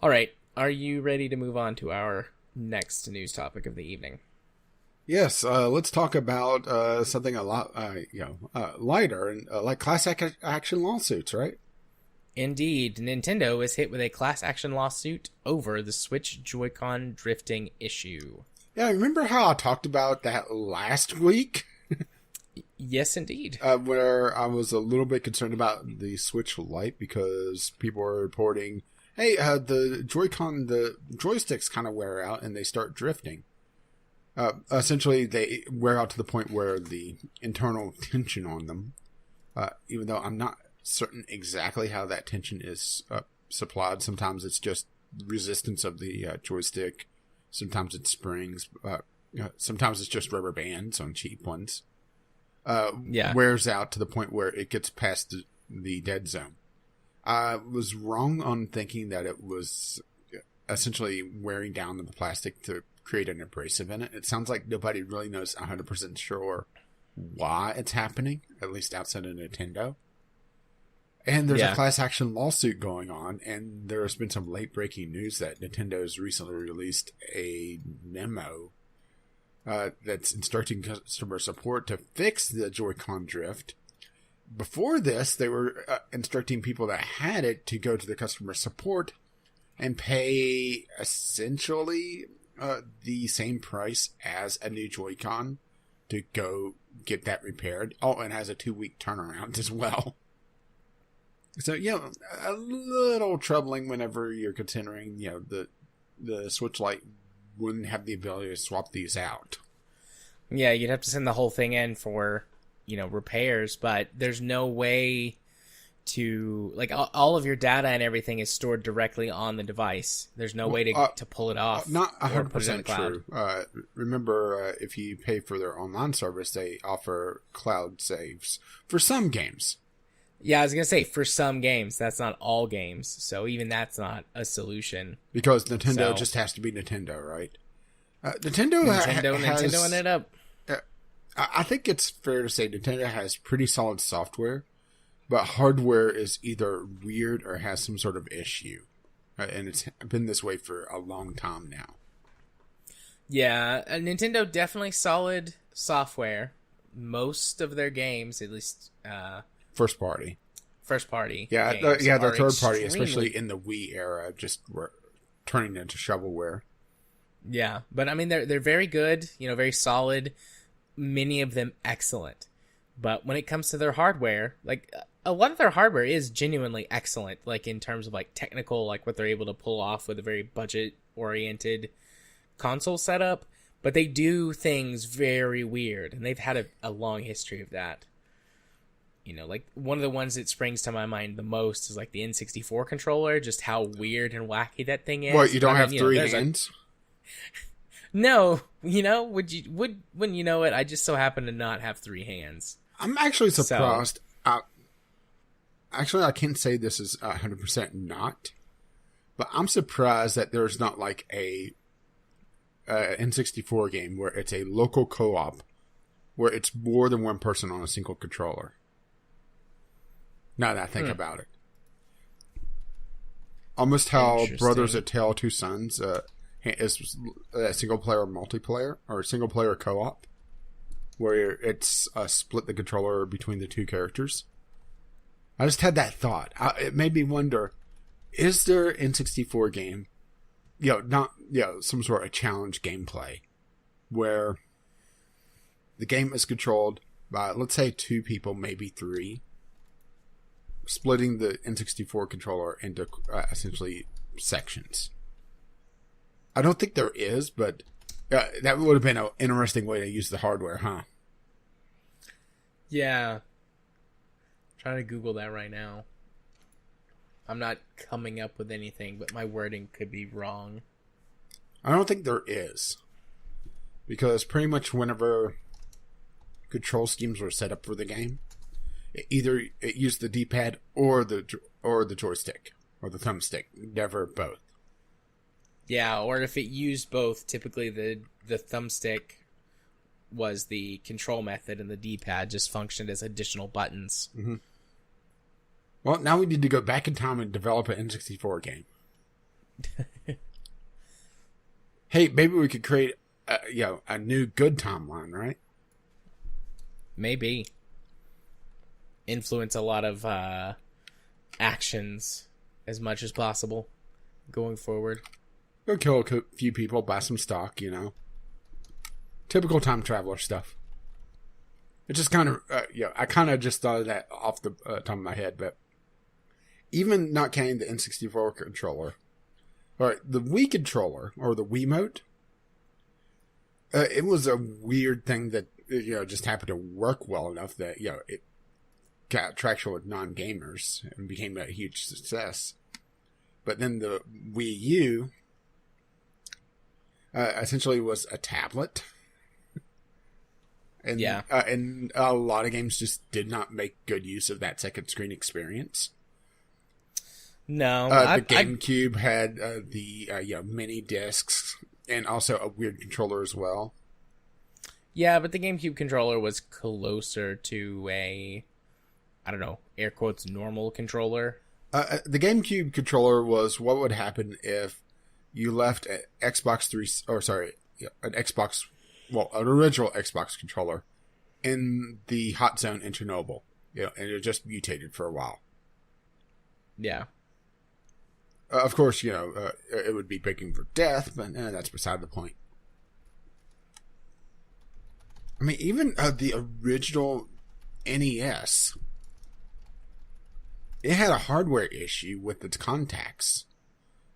All right. Are you ready to move on to our next news topic of the evening? Yes. Let's talk about something a lot, lighter and like class action lawsuits, right? Indeed. Nintendo is hit with a class action lawsuit over the Switch Joy-Con drifting issue. Yeah, remember how I talked about that last week? Yes, indeed. Where I was a little bit concerned about the Switch Lite because people were reporting, hey, the Joy-Con, the joysticks kind of wear out and they start drifting. Essentially, they wear out to the point where the internal tension on them, even though I'm not certain exactly how that tension is supplied. Sometimes it's just resistance of the joystick. Sometimes it's springs. Sometimes it's just rubber bands on cheap ones. Wears out to the point where it gets past the dead zone. I was wrong on thinking that it was essentially wearing down the plastic to create an abrasive in it. It sounds like nobody really knows 100% sure why it's happening, at least outside of Nintendo. And there's a class action lawsuit going on, and there's been some late breaking news that Nintendo's recently released a memo that's instructing customer support to fix the Joy-Con drift. Before this, they were instructing people that had it to go to the customer support and pay essentially the same price as a new Joy-Con to go get that repaired. Oh, and has a 2-week turnaround as well. So, a little troubling whenever you're considering, the Switch Lite wouldn't have the ability to swap these out. Yeah, you'd have to send the whole thing in for, repairs, but there's no way to, like, all of your data and everything is stored directly on the device. There's no way to pull it off. Not 100% true. Remember, if you pay for their online service, they offer cloud saves for some games. Yeah, I was going to say, for some games, that's not all games, so even that's not a solution. Because Nintendo just has to be Nintendo, right? Nintendo ended up. I think it's fair to say Nintendo has pretty solid software, but hardware is either weird or has some sort of issue. And it's been this way for a long time now. Yeah, Nintendo definitely solid software. Most of their games, at least... First party. Yeah, their third party, especially in the Wii era, just were turning into shovelware. Yeah, but I mean they're very good, very solid, many of them excellent. But when it comes to their hardware, like a lot of their hardware is genuinely excellent, like in terms of like technical, like what they're able to pull off with a very budget oriented console setup, but they do things very weird, and they've had a long history of that. Like one of the ones that springs to my mind the most is like the N64 controller, just how weird and wacky that thing is. What, you don't have three hands? No, wouldn't you know it? I just so happen to not have three hands. I'm actually surprised. Actually, I can't say this is 100% not, but I'm surprised that there's not like a N64 game where it's a local co-op where it's more than one person on a single controller. Now that I think about it. Almost how Brothers A Tale of Two Sons is a single-player multiplayer, or single-player co-op, where it's split the controller between the two characters. I just had that thought. It made me wonder, is there an N64 game, some sort of challenge gameplay, where the game is controlled by, let's say, two people, maybe three, splitting the N64 controller into essentially sections. I don't think there is, but that would have been an interesting way to use the hardware, huh? Yeah. I'm trying to Google that right now. I'm not coming up with anything, but my wording could be wrong. I don't think there is. Because pretty much whenever control schemes were set up for the game, it used the D-pad or the joystick or the thumbstick, never both. Yeah, or if it used both, typically the thumbstick was the control method and the D-pad just functioned as additional buttons. Mm-hmm. Well, now we need to go back in time and develop an N64 game. Hey, maybe we could create a new good timeline, right? Maybe. Influence a lot of actions as much as possible going forward. Go kill a few people, buy some stock, Typical time traveler stuff. It just kind of, I kind of just thought of that off the top of my head, but even not counting the N64 controller, or the Wii controller, or the Wiimote, it was a weird thing that, just happened to work well enough that, it got traction with non-gamers and became a huge success. But then the Wii U essentially was a tablet. And, and a lot of games just did not make good use of that second screen experience. No. The GameCube had the mini discs and also a weird controller as well. Yeah, but the GameCube controller was closer to a, I don't know, air quotes, normal controller. The GameCube controller was what would happen if you left an Xbox 3, an Xbox, an original Xbox controller in the hot zone in Chernobyl, and it just mutated for a while. Yeah. Of course, it would be begging for death, but that's beside the point. I mean, even the original NES, it had a hardware issue with its contacts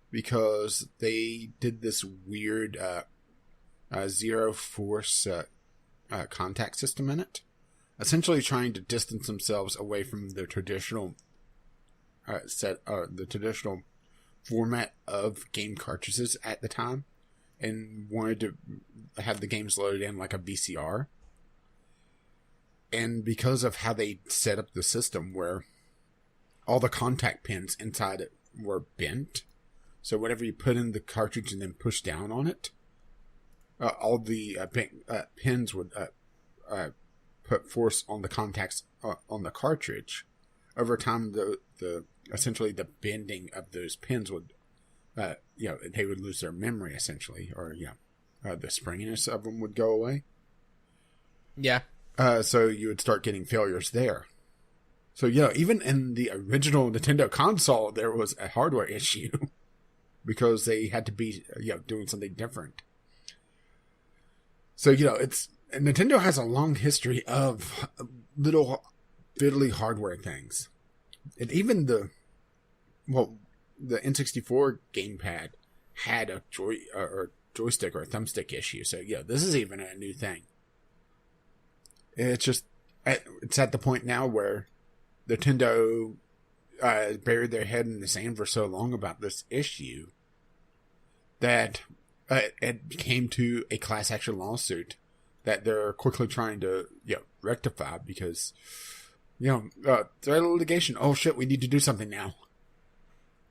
because they did this weird zero force contact system in it, essentially trying to distance themselves away from the traditional the traditional format of game cartridges at the time, and wanted to have the games loaded in like a VCR. And because of how they set up the system, where all the contact pins inside it were bent, so whenever you put in the cartridge and then push down on it, all the pins would put force on the contacts on the cartridge. Over time, the essentially the bending of those pins would, they would lose their memory essentially, or the springiness of them would go away. Yeah. So you would start getting failures there. So, even in the original Nintendo console, there was a hardware issue because they had to be, doing something different. So, Nintendo has a long history of little fiddly hardware things. And even the N64 gamepad had a joystick or a thumbstick issue. So, this is even a new thing. It's at the point now where Nintendo buried their head in the sand for so long about this issue that it came to a class action lawsuit that they're quickly trying to rectify because threat of litigation. Oh shit, we need to do something now,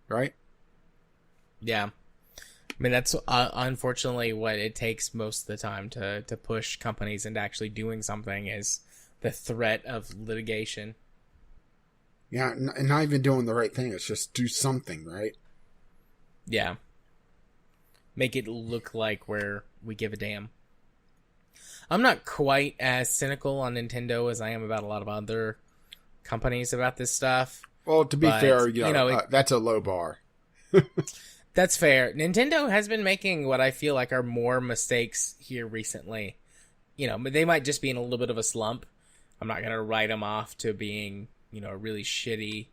right? Yeah, I mean that's unfortunately what it takes most of the time to push companies into actually doing something is the threat of litigation. Yeah, and not even doing the right thing. It's just do something, right? Yeah. Make it look like we give a damn. I'm not quite as cynical on Nintendo as I am about a lot of other companies about this stuff. Well, to be fair, that's a low bar. That's fair. Nintendo has been making what I feel like are more mistakes here recently. They might just be in a little bit of a slump. I'm not going to write them off to being, a really shitty,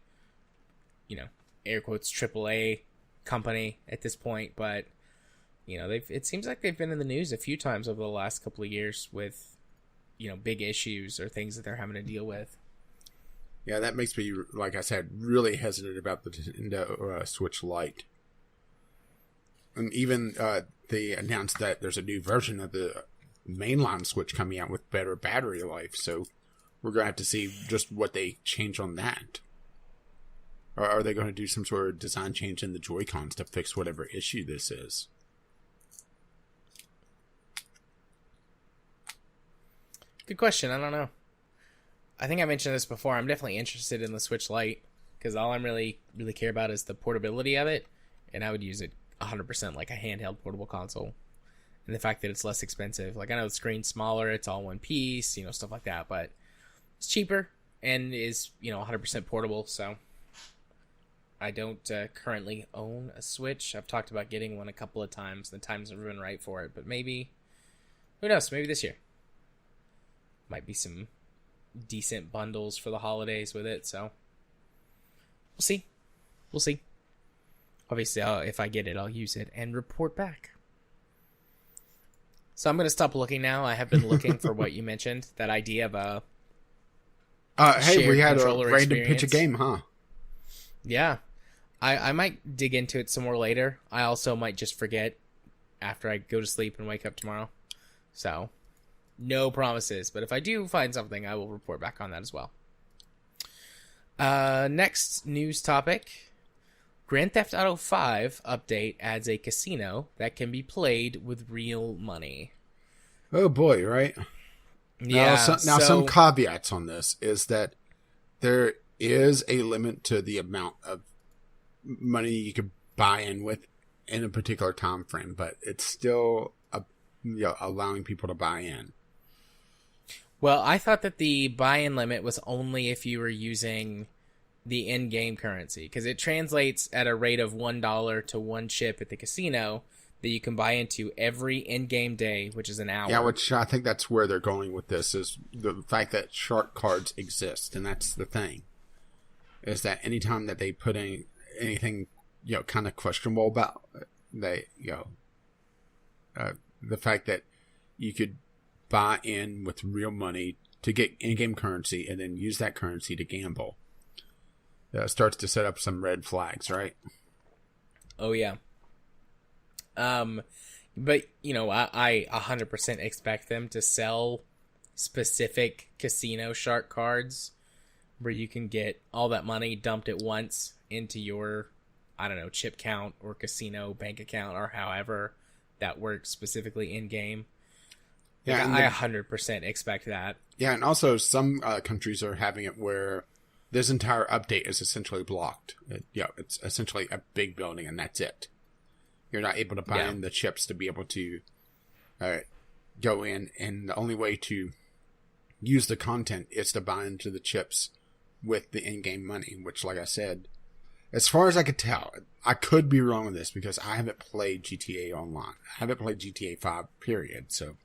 air quotes, AAA company at this point, but it seems like they've been in the news a few times over the last couple of years with, big issues or things that they're having to deal with. Yeah, that makes me, like I said, really hesitant about the Nintendo Switch Lite. And even they announced that there's a new version of the mainline Switch coming out with better battery life, so we're going to have to see just what they change on that. Or are they going to do some sort of design change in the Joy-Cons to fix whatever issue this is? Good question. I don't know. I think I mentioned this before. I'm definitely interested in the Switch Lite because all I'm really care about is the portability of it, and I would use it 100% like a handheld portable console. And the fact that it's less expensive. Like, I know the screen's smaller, it's all one piece, stuff like that, but it's cheaper and is, 100% portable, so I don't currently own a Switch. I've talked about getting one a couple of times. The time's never been right for it, but maybe, who knows, maybe this year. Might be some decent bundles for the holidays with it, so we'll see. Obviously, if I get it, I'll use it and report back. So I'm going to stop looking now. I have been looking for what you mentioned, that idea of a hey, we had a random experience. pitch a game, huh? Yeah. I might dig into it some more later. I also might just forget after I go to sleep and wake up tomorrow. So, no promises. But if I do find something, I will report back on that as well. Next news topic. Grand Theft Auto 5 update adds a casino that can be played with real money. Oh boy, right? Yeah. Now some caveats on this is that there is a limit to the amount of money you can buy in with in a particular time frame, but it's still allowing people to buy in. Well, I thought that the buy-in limit was only if you were using the in-game currency, because it translates at a rate of $1 to one chip at the casino that you can buy into every in-game day, which is an hour. Yeah, which I think that's where they're going with this, is the fact that shark cards exist, and that's the thing. Is that anytime that they put anything, kind of questionable about, the fact that you could buy in with real money to get in-game currency and then use that currency to gamble, starts to set up some red flags, right? Oh, yeah. But, I 100% expect them to sell specific casino shark cards where you can get all that money dumped at once into your, chip count or casino bank account or however that works specifically in-game. Yeah, I 100% expect that. Yeah, and also some countries are having it where this entire update is essentially blocked. It's essentially a big building and that's it. You're not able to buy in the chips to be able to go in, and the only way to use the content is to buy into the chips with the in-game money, which, like I said, as far as I could tell, I could be wrong with this because I haven't played GTA Online. I haven't played GTA 5, period, so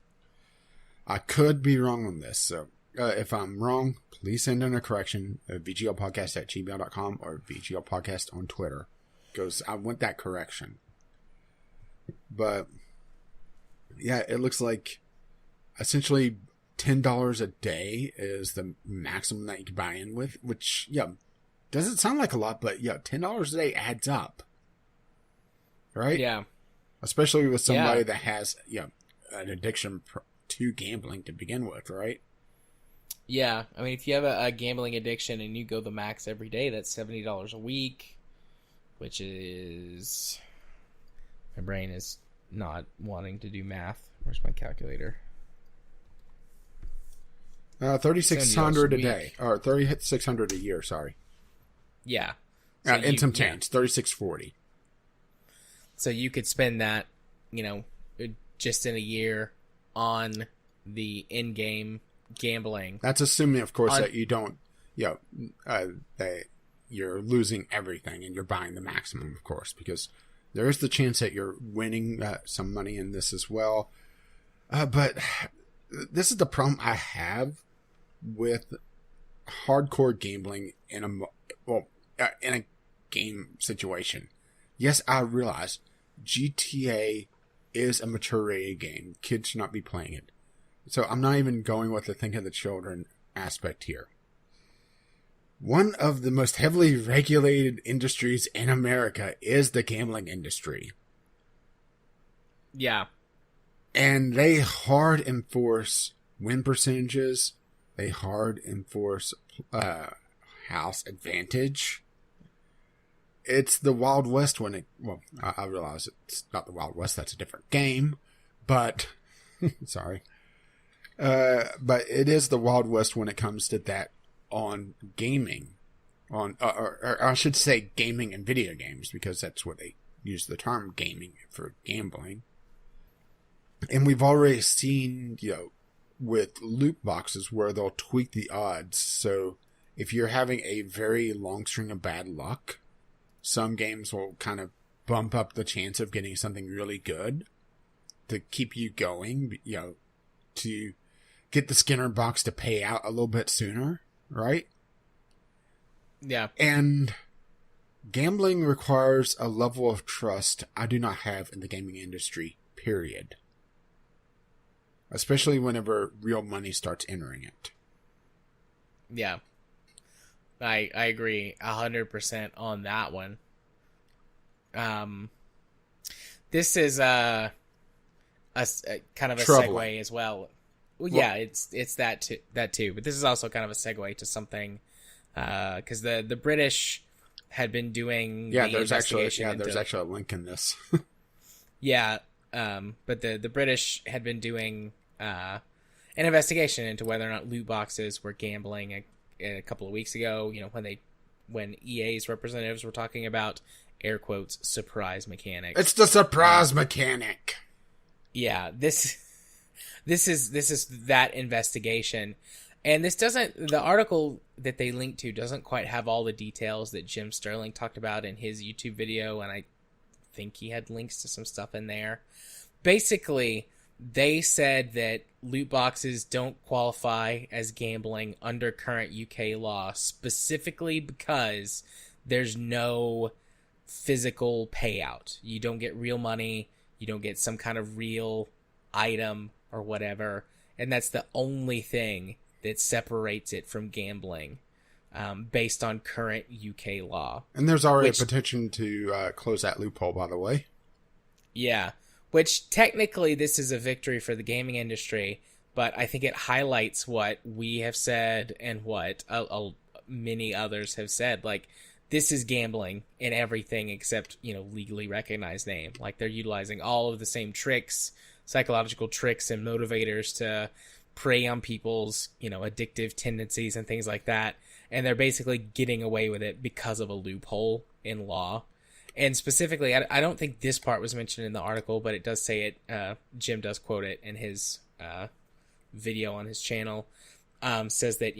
I could be wrong on this, so if I'm wrong, please send in a correction at vglpodcast@gmail.com or vglpodcast on Twitter, because I want that correction. But yeah, it looks like essentially $10 a day is the maximum that you can buy in with, which, yeah, doesn't sound like a lot, but yeah, $10 a day adds up. Right? Yeah. Especially with somebody that has, an addiction to gambling to begin with, right? Yeah. I mean, if you have a gambling addiction and you go the max every day, that's $70 a week, which is... My brain is not wanting to do math. Where's my calculator? 3,600 a day, or 3,600 a year. Sorry. Yeah. So in some change, 3,640. So you could spend that, just in a year on the in-game gambling. That's assuming, of course, that you don't, that you're losing everything and you're buying the maximum, of course, because there is the chance that you're winning some money in this as well. But this is the problem I have with hardcore gambling in a game situation. Yes, I realize GTA is a mature rated game. Kids should not be playing it. So I'm not even going with the think of the children aspect here. One of the most heavily regulated industries in America is the gambling industry. Yeah. And they hard enforce win percentages. They hard enforce house advantage. It's the Wild West when I realize it's not the Wild West. That's a different game. But, sorry. But it is the Wild West when it comes to that on gaming. Or I should say gaming and video games, because that's what they use the term gaming for gambling. And we've already seen, with loot boxes where they'll tweak the odds. So if you're having a very long string of bad luck, some games will kind of bump up the chance of getting something really good to keep you going, to get the Skinner box to pay out a little bit sooner, right? Yeah. And gambling requires a level of trust I do not have in the gaming industry, period. Especially whenever real money starts entering it. Yeah. I agree 100% on that one. This is a kind of a troubling segue as well. Well, yeah, it's that too. But this is also kind of a segue to something because the British had been doing there's actually a link in this. Yeah, but the British had been doing an investigation into whether or not loot boxes were gambling a couple of weeks ago, when EA's representatives were talking about, air quotes, surprise mechanics. It's the surprise mechanic. Yeah, this is that investigation. And the article that they linked to doesn't quite have all the details that Jim Sterling talked about in his YouTube video, and I think he had links to some stuff in there. Basically, they said that loot boxes don't qualify as gambling under current UK law, specifically because there's no physical payout. You don't get real money. You don't get some kind of real item or whatever. And that's the only thing that separates it from gambling based on current UK law. And there's already a petition to close that loophole, by the way. Yeah. Which, technically, this is a victory for the gaming industry, but I think it highlights what we have said and what many others have said. Like, this is gambling in everything except, legally recognized name. Like, they're utilizing all of the same tricks, psychological tricks and motivators to prey on people's, addictive tendencies and things like that. And they're basically getting away with it because of a loophole in law. And specifically, I don't think this part was mentioned in the article, but it does say it. Jim does quote it in his video on his channel. Says that,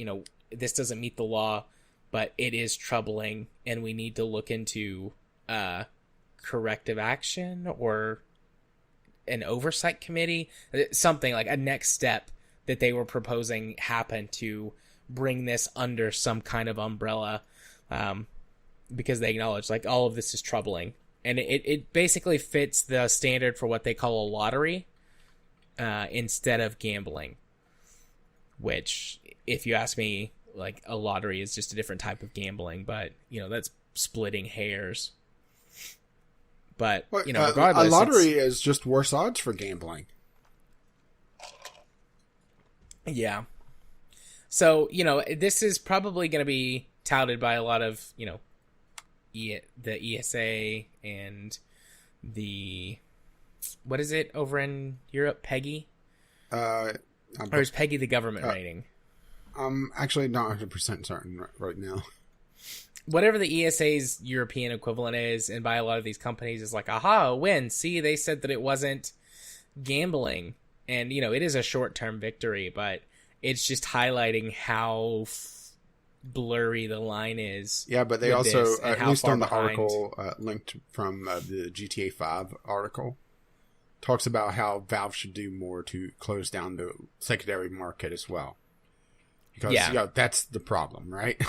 this doesn't meet the law, but it is troubling, and we need to look into corrective action or an oversight committee, something like a next step that they were proposing happened to bring this under some kind of umbrella, because they acknowledge like all of this is troubling, and it basically fits the standard for what they call a lottery, instead of gambling, which, if you ask me, like, a lottery is just a different type of gambling, but that's splitting hairs. But regardless, a lottery is just worse odds for gambling. Yeah. So, this is probably going to be touted by a lot of, the ESA and the, what is it over in Europe? Peggy? Or is Peggy the government rating? I'm actually not 100% certain right now. Whatever the ESA's European equivalent is, and by a lot of these companies, is like, aha, a win. See, they said that it wasn't gambling. And, it is a short-term victory, but it's just highlighting how blurry the line is. Yeah, but they also, at least on the article linked from the GTA 5 article, talks about how Valve should do more to close down the secondary market as well. Because, that's the problem, right?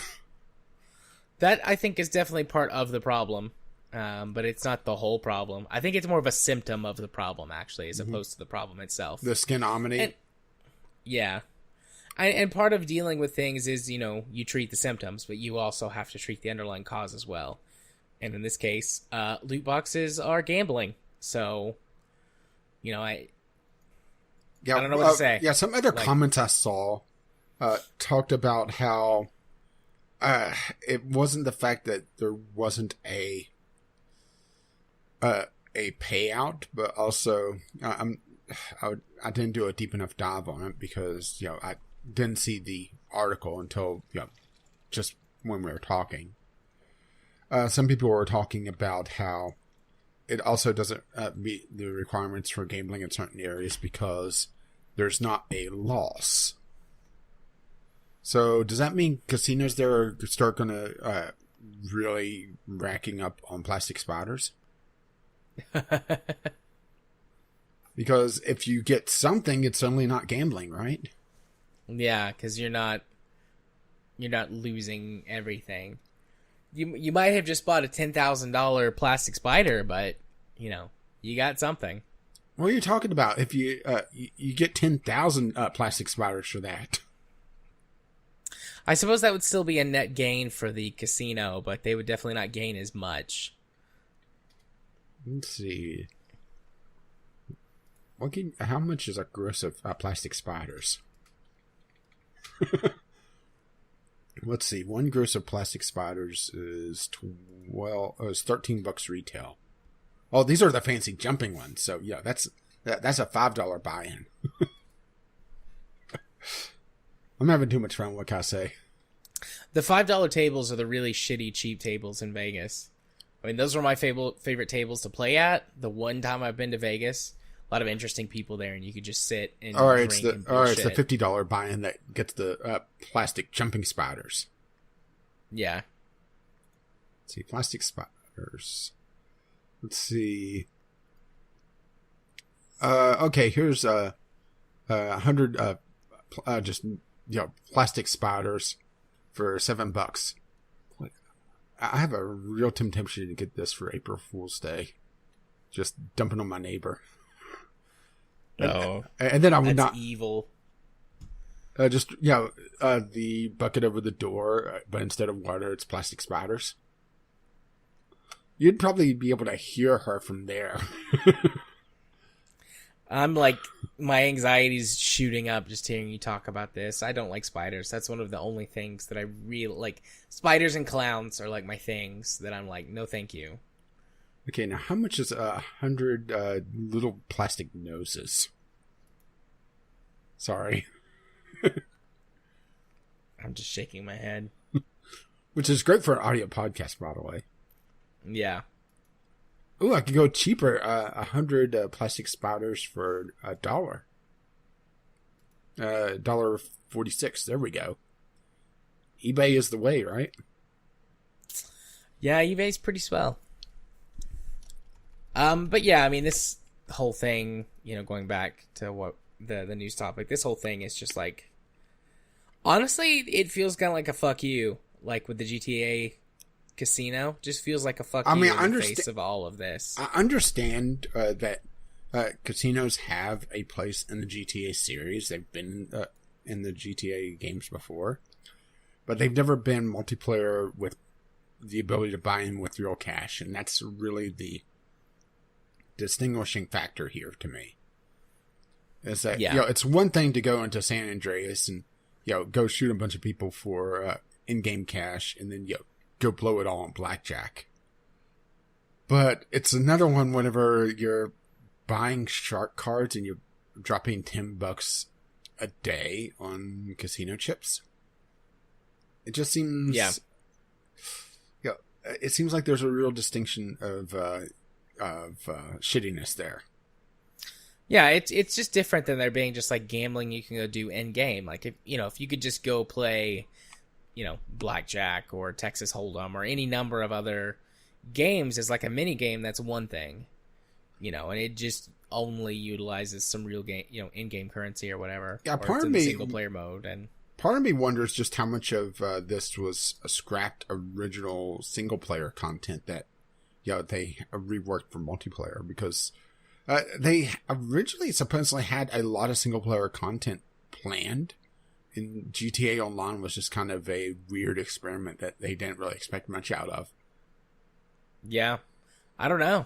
That, I think, is definitely part of the problem, but it's not the whole problem. I think it's more of a symptom of the problem, actually, as opposed to the problem itself. The skinominy? Yeah. And part of dealing with things is, you treat the symptoms, but you also have to treat the underlying cause as well. And in this case, loot boxes are gambling. So, I don't know what to say. Yeah, some other comments I saw talked about how it wasn't the fact that there wasn't a payout, but also I didn't do a deep enough dive on it because I didn't see the article until just when we were talking. Some people were talking about how it also doesn't meet the requirements for gambling in certain areas because there's not a loss. So does that mean casinos there are start going to really racking up on plastic spiders? Because if you get something, it's only not gambling, right? Yeah, because you're not losing everything. You might have just bought a $10,000 plastic spider, but you got something. What are you talking about? If you get 10,000 plastic spiders for that. I suppose that would still be a net gain for the casino, but they would definitely not gain as much. Let's see. How much is a gross of plastic spiders? Let's see. One gross of plastic spiders is $13 retail. Oh, these are the fancy jumping ones. So yeah, that's a $5 buy-in. I'm having too much fun. What can I say? The $5 tables are the really shitty, cheap tables in Vegas. I mean, those were my favorite tables to play at. The one time I've been to Vegas, a lot of interesting people there, and you could just sit and drink and bullshit. It's the $50 buy-in that gets the plastic jumping spiders. Yeah. Let's see, plastic spiders. Let's see. Okay, here's 100 plastic spiders for $7. I have a real temptation to get this for April Fool's Day. Just dumping on my neighbor. No, and then I would not evil. The bucket over the door, but instead of water, it's plastic spiders. You'd probably be able to hear her from there. I'm like, my anxiety's shooting up just hearing you talk about this. I don't like spiders. That's one of the only things that I really like. Spiders and clowns are like my things that I'm like, no, thank you. Okay, now how much is 100 little plastic noses? Sorry. I'm just shaking my head. Which is great for an audio podcast, by the way. Yeah. Ooh, I could go cheaper. 100 plastic spiders for $1. $1.46. There we go. eBay is the way, right? Yeah, eBay's pretty swell. But yeah, I mean, this whole thing, going back to what the news topic. This whole thing is just like, honestly, it feels kind of like a fuck you, like with the GTA casino. Just feels like a fuck you in the face of all of this. I understand that casinos have a place in the GTA series. They've been in the GTA games before, but they've never been multiplayer with the ability to buy in with real cash, and that's really the distinguishing factor here to me. Is that it's one thing to go into San Andreas and go shoot a bunch of people for in-game cash, and then go blow it all on blackjack. But it's another one whenever you're buying shark cards and you're dropping $10 a day on casino chips. It just seems it seems like there's a real distinction of shittiness there. Yeah, it's just different than there being just like gambling you can go do in game. Like if you could just go play, blackjack or Texas Hold'em or any number of other games as like a mini game, that's one thing. And it just only utilizes some real game, in-game currency or whatever. Yeah, part of me single player mode, and part of me wonders just how much of this was a scrapped original single player content that they reworked for multiplayer, because they originally supposedly had a lot of single player content planned, and GTA Online was just kind of a weird experiment that they didn't really expect much out of. Yeah, I don't know.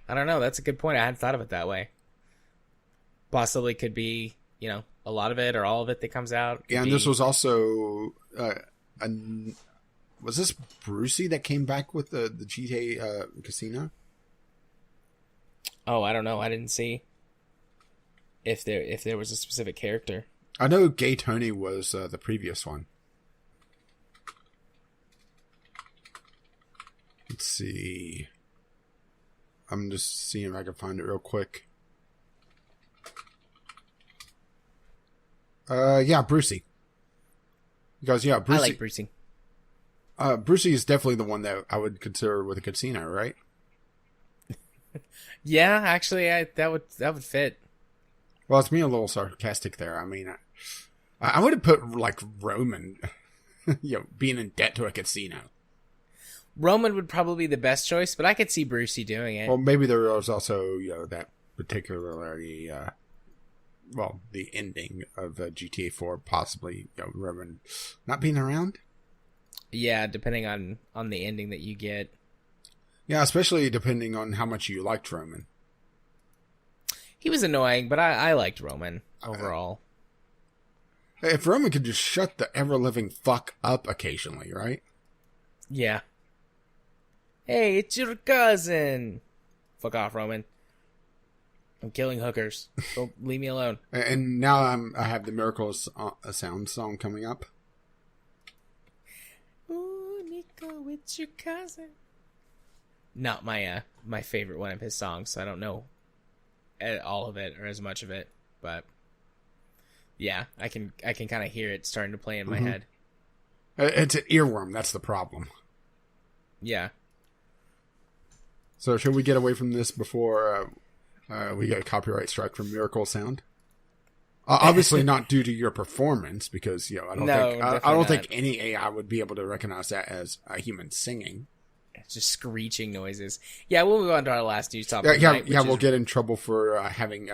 That's a good point. I hadn't thought of it that way. Possibly could be, a lot of it or all of it that comes out. Yeah, and this was also was this Brucey that came back with the GTA casino? Oh, I don't know. I didn't see if there was a specific character. I know Gay Tony was the previous one. Let's see. I'm just seeing if I can find it real quick. Yeah, Brucey. Because Brucey. I like Brucey. Brucey is definitely the one that I would consider with a casino, right? Yeah, actually, that would fit. Well, it's being a little sarcastic there. I mean, I would have put like Roman, being in debt to a casino. Roman would probably be the best choice, but I could see Brucey doing it. Well, maybe there was also that particularly, the ending of GTA 4 possibly Roman not being around. Yeah, depending on the ending that you get. Yeah, especially depending on how much you liked Roman. He was annoying, but I liked Roman overall. If Roman could just shut the ever-living fuck up occasionally, right? Yeah. Hey, it's your cousin. Fuck off, Roman. I'm killing hookers. Don't leave me alone. And now I have the Miracles Sound song coming up. Ooh, Nico, it's your cousin. Not my favorite one of his songs. I don't know all of it or as much of it, but yeah, I can kind of hear it starting to play in my head. It's an earworm. That's the problem. Yeah. So should we get away from this before we get a copyright strike from Miracle Sound? Obviously not due to your performance, because I don't think any AI would be able to recognize that as a human singing. It's just screeching noises. Yeah, we'll move on to our last news topic. We'll get in trouble for having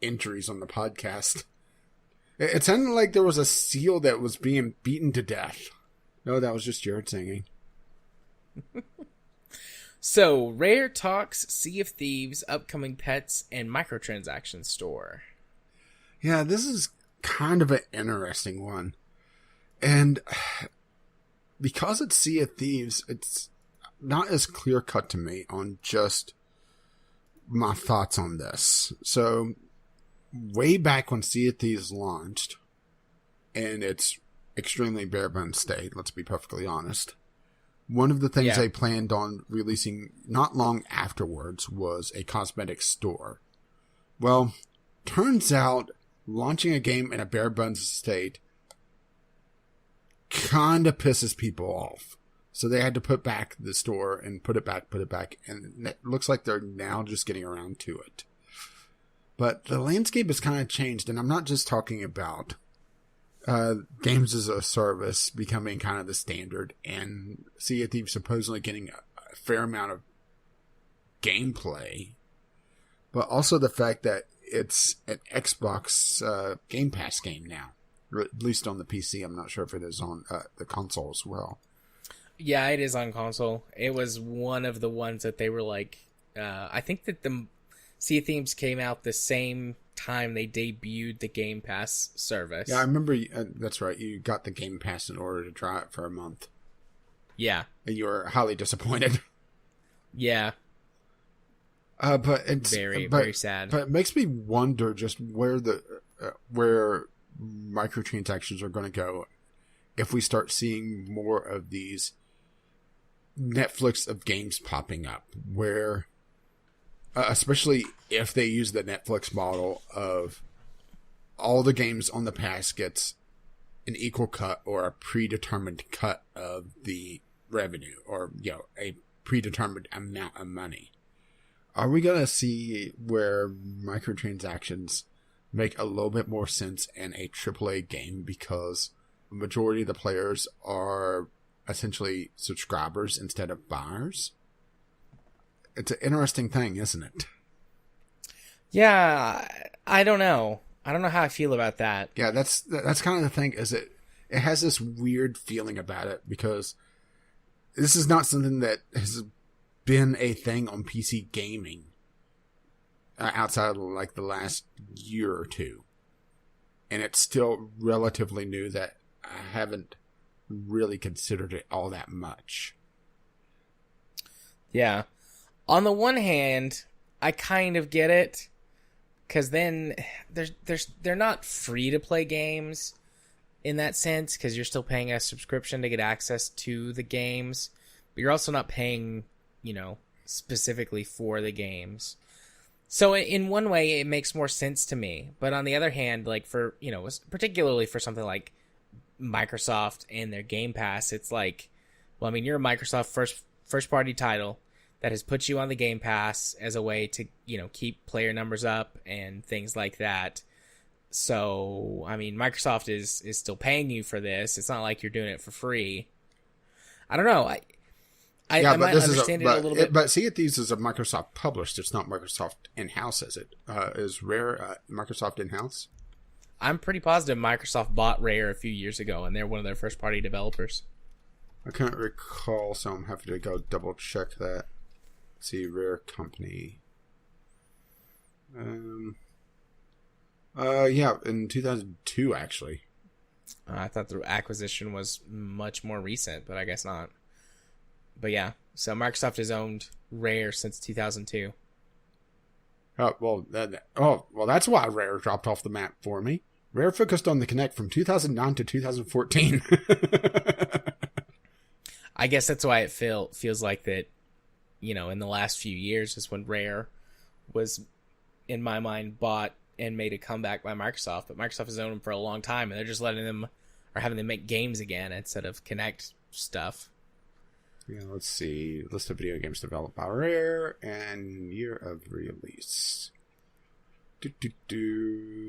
injuries on the podcast. It sounded like there was a seal that was being beaten to death. No, that was just Jared singing. So, Rare talks Sea of Thieves, upcoming pets, and microtransaction store. Yeah, this is kind of an interesting one. And because it's Sea of Thieves, it's not as clear-cut to me on just my thoughts on this. So, way back when Sea of Thieves launched, and it's extremely bare-bones state, let's be perfectly honest, one of the things they planned on releasing not long afterwards was a cosmetic store. Well, turns out launching a game in a bare-bones state kind of pisses people off. So they had to put back the store and put it back, and it looks like they're now just getting around to it. But the landscape has kind of changed, and I'm not just talking about games as a service becoming kind of the standard, and Sea of Thieves supposedly getting a fair amount of gameplay, but also the fact that it's an Xbox Game Pass game now, or at least on the PC. I'm not sure if it is on the console as well. Yeah, it is on console. It was one of the ones that they were like, I think that the Sea of Thieves came out the same time they debuted the Game Pass service. Yeah, I remember. That's right. You got the Game Pass in order to try it for a month. Yeah. And you were highly disappointed. Yeah. But it's very sad. But it makes me wonder just where microtransactions are going to go if we start seeing more of these Netflix of games popping up, where especially if they use the Netflix model of all the games on the pass gets an equal cut or a predetermined cut of the revenue, or a predetermined amount of money. Are we going to see where microtransactions make a little bit more sense in a AAA game because the majority of the players are essentially subscribers instead of buyers? It's an interesting thing, isn't it? Yeah, I don't know. I don't know how I feel about that. Yeah, that's kind of the thing, is it has this weird feeling about it because this is not something that has been a thing on PC gaming outside of like the last year or two. And it's still relatively new that I haven't really considered it all that much. Yeah. On the one hand, I kind of get it, because then they're not free to play games in that sense, because you're still paying a subscription to get access to the games, but you're also not paying, specifically for the games. So in one way, it makes more sense to me. But on the other hand, like for, particularly for something like Microsoft and their Game Pass, it's like, well, I mean, you're a Microsoft first party title that has put you on the Game Pass as a way to, keep player numbers up and things like that. So, I mean, Microsoft is still paying you for this. It's not like you're doing it for free. I don't know. I might understand it a little bit. But Sea of Thieves is a Microsoft published. It's not Microsoft in-house, is it? Is Rare Microsoft in-house? I'm pretty positive Microsoft bought Rare a few years ago, and they're one of their first-party developers. I can't recall, so I'm happy to go double-check that. Let's see, Rare Company. Yeah, in 2002, actually. I thought the acquisition was much more recent, but I guess not. But yeah, so Microsoft has owned Rare since 2002. Well, that's why Rare dropped off the map for me. Rare focused on the Kinect from 2009 to 2014. I guess that's why it feels like that, in the last few years is when Rare was, in my mind, bought and made a comeback by Microsoft. But Microsoft has owned them for a long time, and they're just letting them, or having them make games again instead of Kinect stuff. Yeah, let's see. List of video games developed by Rare and year of release.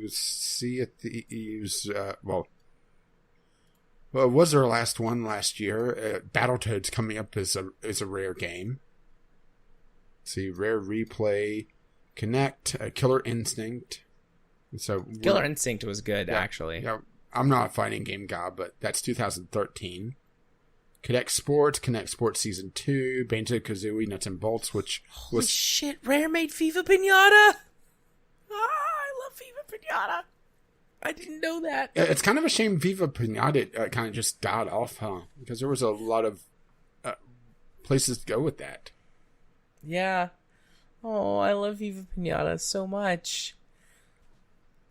Sea of Thieves. Well, was their last one last year? Battletoads coming up is a Rare game. See, Rare Replay, Kinect, Killer Instinct. So Killer Instinct was good, actually. Yeah, I'm not a fighting game guy, but that's 2013. Kinect Sports Season 2, Banjo-Kazooie Nuts and Bolts, which was... Holy shit, Rare made Viva Pinata! I love Viva Pinata! I didn't know that. It's kind of a shame Viva Pinata kind of just died off, huh? Because there was a lot of places to go with that. Yeah. Oh, I love Viva Pinata so much.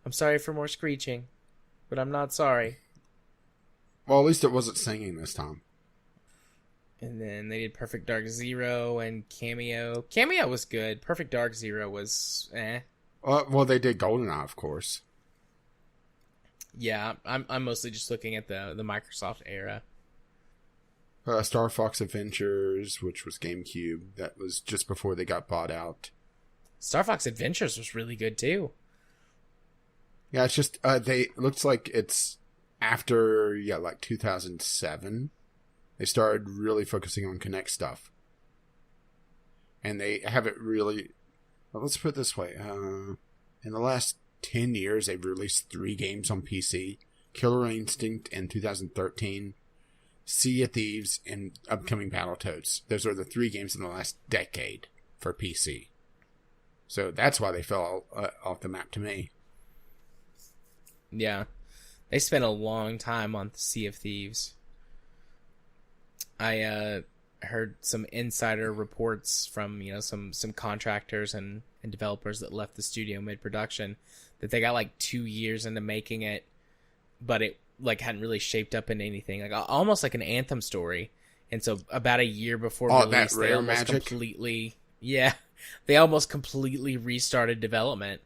I'm sorry for more screeching, but I'm not sorry. Well, at least it wasn't singing this time. And then they did Perfect Dark Zero and Cameo. Cameo was good. Perfect Dark Zero was eh. Well, they did GoldenEye, of course. Yeah, I'm mostly just looking at the Microsoft era. Star Fox Adventures, which was GameCube. That was just before they got bought out. Star Fox Adventures was really good too. Yeah, it's just looks like it's after like 2007. They started really focusing on Connect stuff, and they haven't really. Well, let's put it this way: in the last 10 years, they've released 3 games on PC: Killer Instinct in 2013, Sea of Thieves, and upcoming Battletoads. Those are the 3 games in the last decade for PC. So that's why they fell off the map to me. Yeah. They spent a long time on Sea of Thieves. I heard some insider reports from, some contractors and developers that left the studio mid-production that they got like 2 years into making it, but it like hadn't really shaped up into anything, like almost like an Anthem story. And so about a year before release, they almost completely restarted development.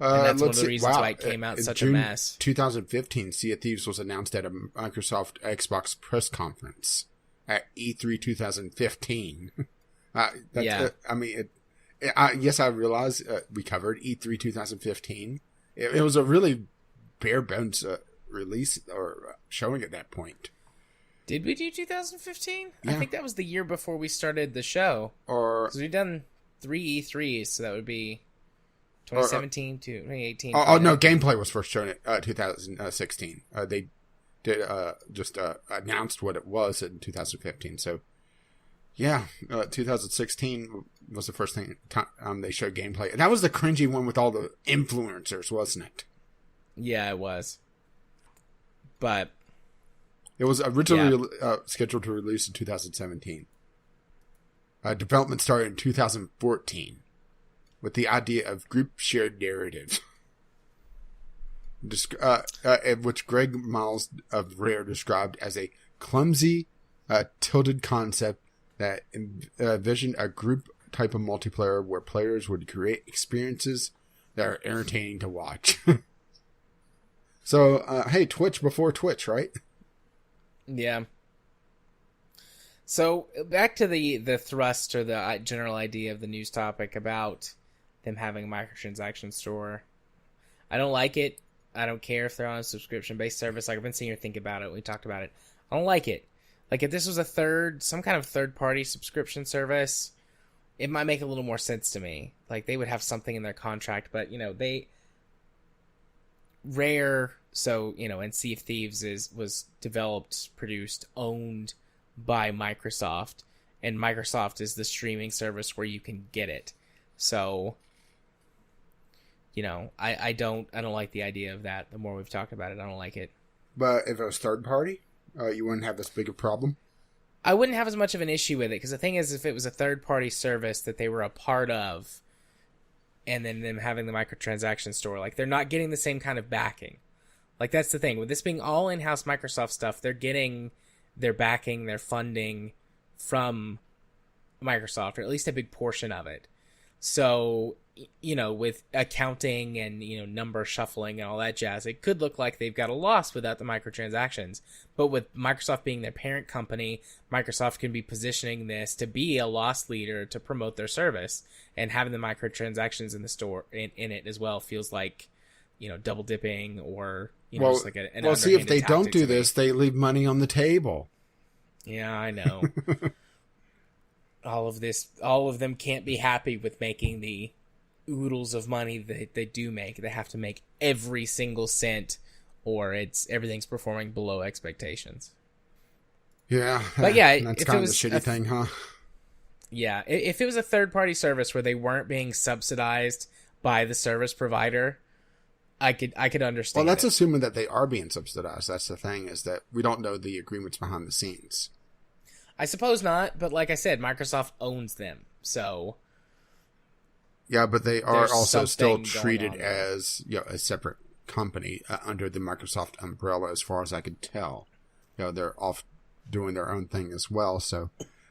And that's one of the reasons why it came out such a mess. 2015, Sea of Thieves was announced at a Microsoft Xbox press conference at E3 2015. Yes, I realize we covered E3 2015. It was a really bare bones release or showing at that point. Did we do 2015? Yeah. I think that was the year before we started the show. Because we've done 3 E3s, so that would be 2017 to 2018. No, gameplay was first shown at 2016. They did just announced what it was in 2015. So, yeah, 2016 was the first thing they showed gameplay. And that was the cringy one with all the influencers, wasn't it? Yeah, it was. But it was originally scheduled to release in 2017. Development started in 2014 with the idea of group shared narrative, which Greg Miles of Rare described as a clumsy, tilted concept that envisioned a group type of multiplayer where players would create experiences that are entertaining to watch. So, hey, Twitch before Twitch, right? Yeah. So, back to the thrust or the general idea of the news topic about them having a microtransaction store. I don't like it. I don't care if they're on a subscription-based service. Like, I've been sitting here thinking about it. We talked about it. I don't like it. Like, if this was some kind of third-party subscription service, it might make a little more sense to me. Like, they would have something in their contract, but, Rare, so, and Sea of Thieves was developed, produced, owned by Microsoft, and Microsoft is the streaming service where you can get it. So, I don't like the idea of that. The more we've talked about it, I don't like it. But if it was third party, you wouldn't have this big a problem? I wouldn't have as much of an issue with it, because the thing is, if it was a third party service that they were a part of, and then them having the microtransaction store, like, they're not getting the same kind of backing. Like, that's the thing. With this being all in-house Microsoft stuff, they're getting their backing, their funding from Microsoft, or at least a big portion of it. So, with accounting and, number shuffling and all that jazz, it could look like they've got a loss without the microtransactions. But with Microsoft being their parent company, Microsoft can be positioning this to be a loss leader to promote their service. And having the microtransactions in the store in it as well feels like, double dipping or, just like an see, if they don't do this, they leave money on the table. Yeah, I know. All of them can't be happy with making the oodles of money that they do make. They have to make every single cent, or everything's performing below expectations. Yeah, but yeah, that's kind of the shitty thing, huh? Yeah, if it was a third-party service where they weren't being subsidized by the service provider, I could understand. Well, that's assuming that they are being subsidized. That's the thing, is that we don't know the agreements behind the scenes. I suppose not, but like I said, Microsoft owns them, so... Yeah, but they are also still treated as a separate company under the Microsoft umbrella, as far as I could tell. They're off doing their own thing as well, so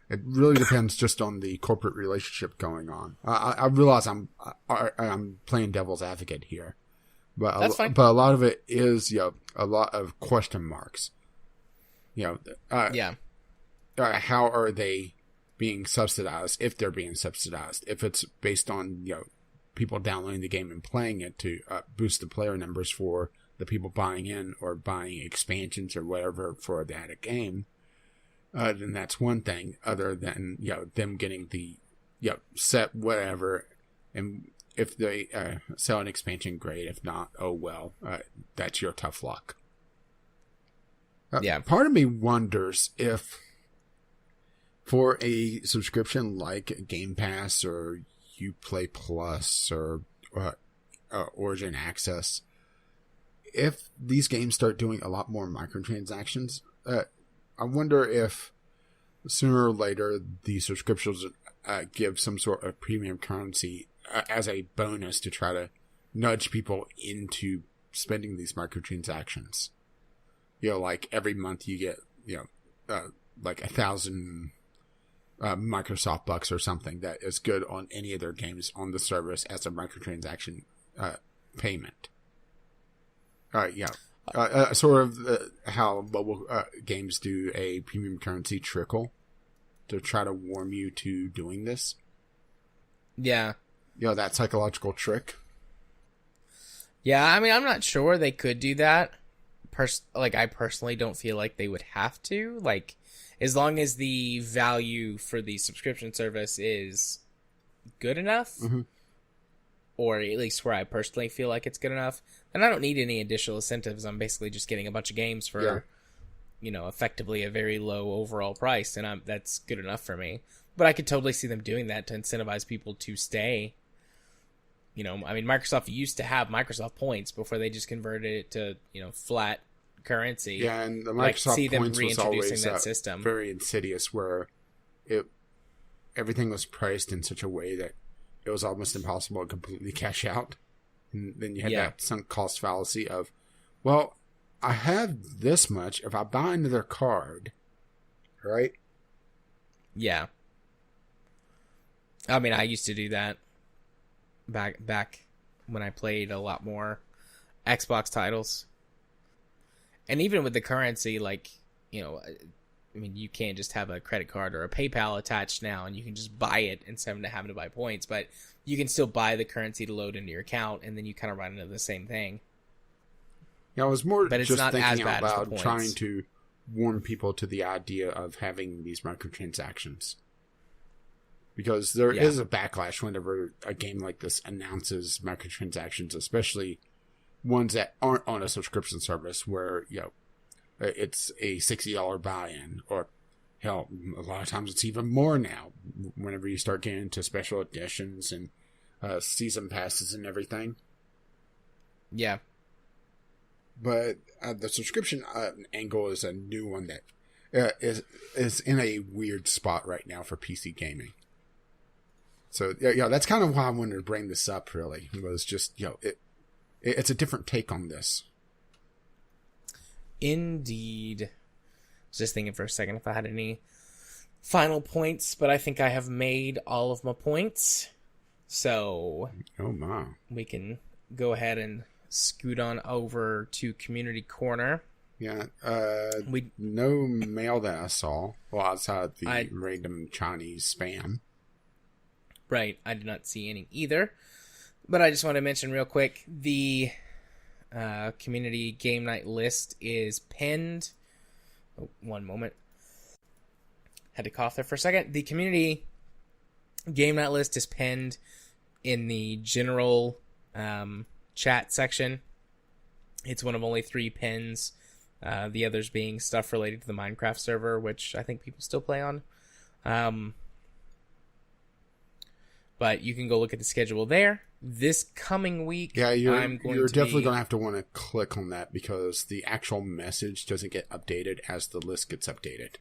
it really depends just on the corporate relationship going on. I realize I'm playing devil's advocate here, but that's fine. But a lot of it is a lot of question marks. How are they being subsidized, if they're being subsidized? If it's based on people downloading the game and playing it to boost the player numbers for the people buying in or buying expansions or whatever for that game, then that's one thing. Other than them getting the set whatever, and if they sell an expansion, great. If not, oh well, that's your tough luck. Part of me wonders if, for a subscription like Game Pass or Uplay Plus or Origin Access, if these games start doing a lot more microtransactions, I wonder if sooner or later the subscriptions give some sort of premium currency as a bonus to try to nudge people into spending these microtransactions. Like every month you get, like 1,000 Microsoft bucks or something that is good on any of their games on the service as a microtransaction payment. Sort of how mobile games do a premium currency trickle to try to warm you to doing this. Yeah. That psychological trick. Yeah, I mean, I'm not sure they could do that. I personally don't feel like they would have to. Like, as long as the value for the subscription service is good enough, or at least where I personally feel like it's good enough, then I don't need any additional incentives. I'm basically just getting a bunch of games for, effectively a very low overall price, and that's good enough for me. But I could totally see them doing that to incentivize people to stay. I mean, Microsoft used to have Microsoft points before they just converted it to, flat currency. Yeah, and the Microsoft points was always that system. Very insidious, where everything was priced in such a way that it was almost impossible to completely cash out. And then you had that sunk cost fallacy of, well, I have this much if I buy another card, right? Yeah. I mean, I used to do that back when I played a lot more Xbox titles. And even with the currency, you can't just have a credit card or a PayPal attached now, and you can just buy it instead of having to buy points. But you can still buy the currency to load into your account, and then you kind of run into the same thing. Yeah, I was more but it's just not thinking as out bad as the loud, points. trying to warn people to the idea of having these microtransactions. Because there is a backlash whenever a game like this announces microtransactions, especially ones that aren't on a subscription service where, it's a $60 buy-in, or hell, a lot of times it's even more now whenever you start getting into special editions and season passes and everything. Yeah. But the subscription angle is a new one that is in a weird spot right now for PC gaming. So, that's kind of why I wanted to bring this up, really. It was just, it's a different take on this. Indeed. I was just thinking for a second if I had any final points, but I think I have made all of my points. So, oh my, we can go ahead and scoot on over to Community Corner. Yeah, no mail that I saw. Well, outside the random Chinese spam. Right, I did not see any either. But I just want to mention real quick, the community game night list is pinned. Oh, one moment. Had to cough there for a second. The community game night list is pinned in the general chat section. It's one of only 3 pins. The others being stuff related to the Minecraft server, which I think people still play on. But you can go look at the schedule there. This coming week, you're definitely going to have to want to click on that because the actual message doesn't get updated as the list gets updated,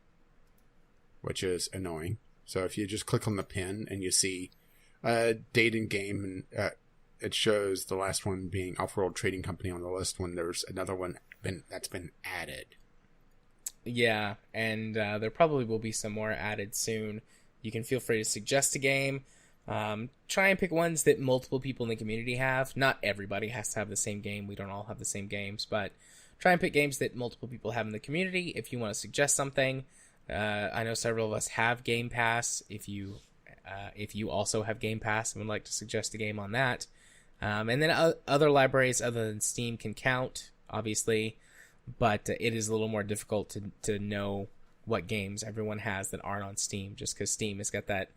which is annoying. So if you just click on the pin and you see date and game, and it shows the last one being Offworld Trading Company on the list when there's another one that's been added. Yeah, and there probably will be some more added soon. You can feel free to suggest a game. Try and pick ones that multiple people in the community have. Not everybody has to have the same game. We don't all have the same games, but try and pick games that multiple people have in the community. If you want to suggest something, I know several of us have Game Pass. If you if you also have Game Pass and would like to suggest a game on that. And then other libraries other than Steam can count, obviously, but it is a little more difficult to know what games everyone has that aren't on Steam, just because Steam has got that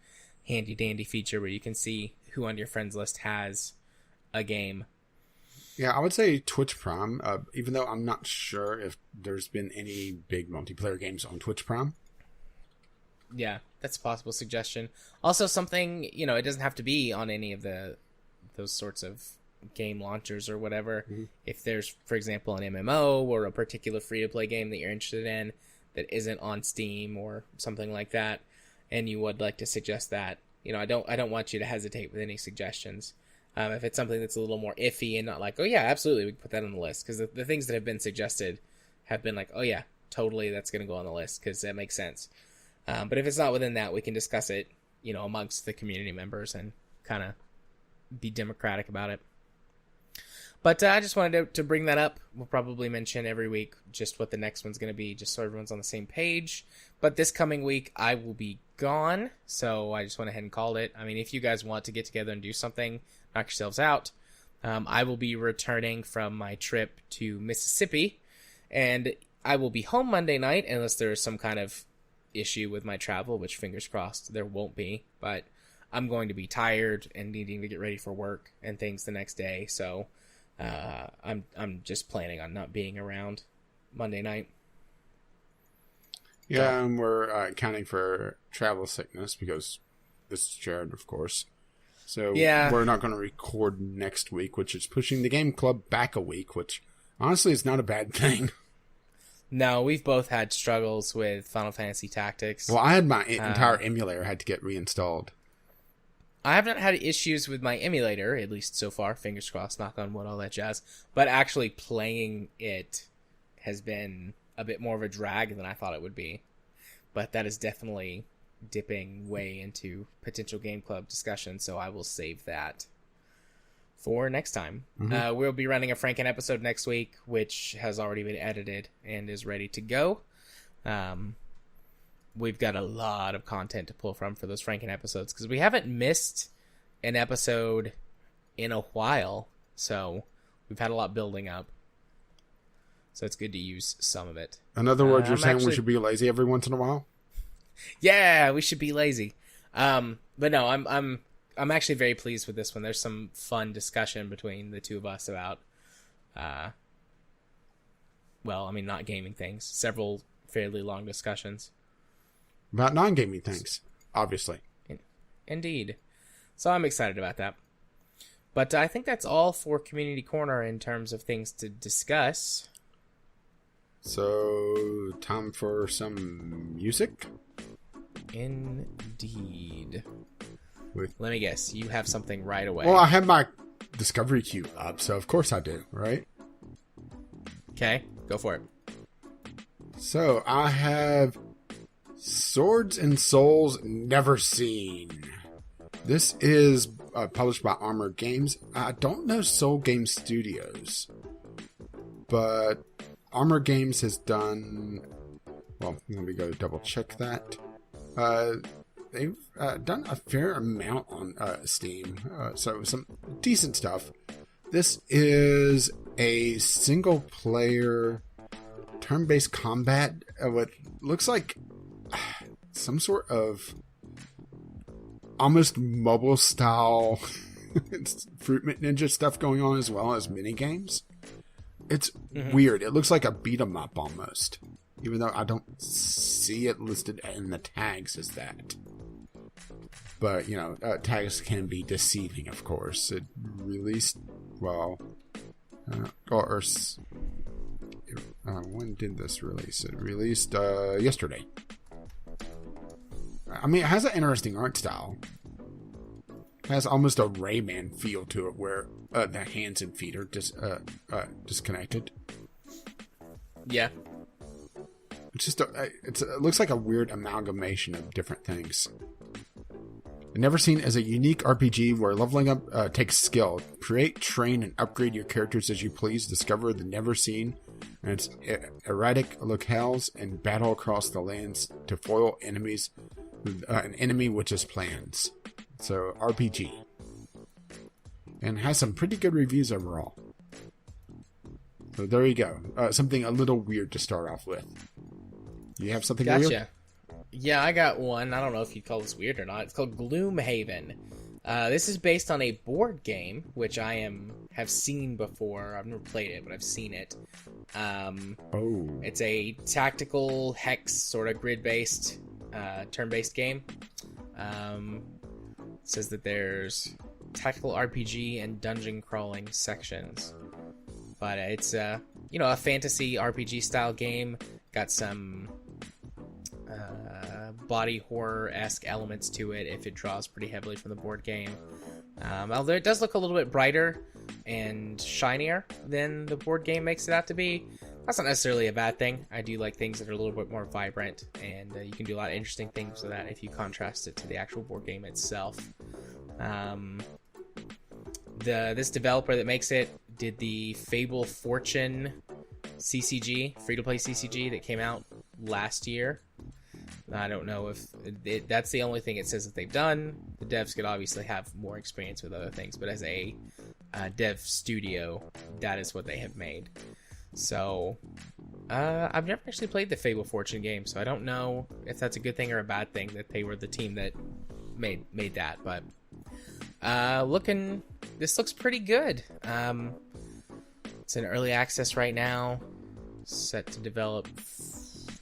handy-dandy feature where you can see who on your friends list has a game. Yeah, I would say Twitch Prime, even though I'm not sure if there's been any big multiplayer games on Twitch Prime. Yeah, that's a possible suggestion. Also, something, it doesn't have to be on any of those sorts of game launchers or whatever. Mm-hmm. If there's, for example, an MMO or a particular free-to-play game that you're interested in that isn't on Steam or something like that, and you would like to suggest that, I don't want you to hesitate with any suggestions. If it's something that's a little more iffy and not like, oh yeah, absolutely, we can put that on the list. Because the things that have been suggested have been like, oh yeah, totally, that's going to go on the list because that makes sense. But if it's not within that, we can discuss it, amongst the community members and kind of be democratic about it. But I just wanted to bring that up. We'll probably mention every week just what the next one's going to be, just so everyone's on the same page. But this coming week, I will be gone, so I just went ahead and called it. I mean, if you guys want to get together and do something, knock yourselves out. I will be returning from my trip to Mississippi, and I will be home Monday night unless there's some kind of issue with my travel, which fingers crossed there won't be. But I'm going to be tired and needing to get ready for work and things the next day, so I'm just planning on not being around Monday night. Yeah, and we're accounting for travel sickness because this is shared, of course. So yeah, we're not going to record next week, which is pushing the game club back a week, which honestly is not a bad thing. No, we've both had struggles with Final Fantasy Tactics. Well, I had my entire emulator had to get reinstalled. I have not had issues with my emulator, at least so far. Fingers crossed, knock on wood, all that jazz. But actually playing it has been a bit more of a drag than I thought it would be. But that is definitely dipping way into potential game club discussion, so I will save that for next time. Mm-hmm. We'll be running a Franken episode next week, which has already been edited and is ready to go. We've got a lot of content to pull from for those Franken episodes, because we haven't missed an episode in a while, so we've had a lot building up. So it's good to use some of it. In other words, you're saying we should be lazy every once in a while? Yeah, we should be lazy. But no, I'm actually very pleased with this one. There's some fun discussion between the two of us about, not gaming things. Several fairly long discussions. About non-gaming things, obviously. Indeed. So I'm excited about that. But I think that's all for Community Corner in terms of things to discuss. So, time for some music? Indeed. Let me guess, you have something right away. Well, I have my Discovery queue up, so of course I do, right? Okay, go for it. So, I have Swords and Souls Never Seen. This is published by Armor Games. I don't know Soul Game Studios, but Armor Games has done... Well, let me go double check that. They've done a fair amount on Steam, so some decent stuff. This is a single-player turn-based combat with looks like some sort of almost mobile-style Fruit Ninja stuff going on, as well as minigames. It's weird. It looks like a beat-em-up almost, even though I don't see it listed in the tags as that. But, tags can be deceiving, of course. It released, when did this release? It released yesterday. I mean, it has an interesting art style. It has almost a Rayman feel to it, where the hands and feet are disconnected. Yeah. It's just it looks like a weird amalgamation of different things. Never Seen is a unique RPG where leveling up takes skill. Create, train, and upgrade your characters as you please. Discover the Never Seen and its erratic locales and battle across the lands to foil enemies. An enemy which is plans. So RPG. And has some pretty good reviews overall. So there you go. Something a little weird to start off with. You have something weird? Gotcha. Yeah, I got one. I don't know if you'd call this weird or not. It's called Gloomhaven. This is based on a board game, which I have seen before. I've never played it, but I've seen it. It's a tactical hex, sort of grid-based, turn-based game. It says that there's tactical RPG and dungeon crawling sections. But it's a fantasy RPG style game. Got some body horror-esque elements to it if it draws pretty heavily from the board game. Although it does look a little bit brighter and shinier than the board game makes it out to be. That's not necessarily a bad thing. I do like things that are a little bit more vibrant, and you can do a lot of interesting things with that if you contrast it to the actual board game itself. This developer that makes it did the Fable Fortune CCG, free-to-play CCG that came out last year. I don't know if that's the only thing it says that they've done. The devs could obviously have more experience with other things, but as a dev studio, that is what they have made. So, I've never actually played the Fable Fortune game, so I don't know if that's a good thing or a bad thing that they were the team that made that. But this looks pretty good. It's in early access right now, set to develop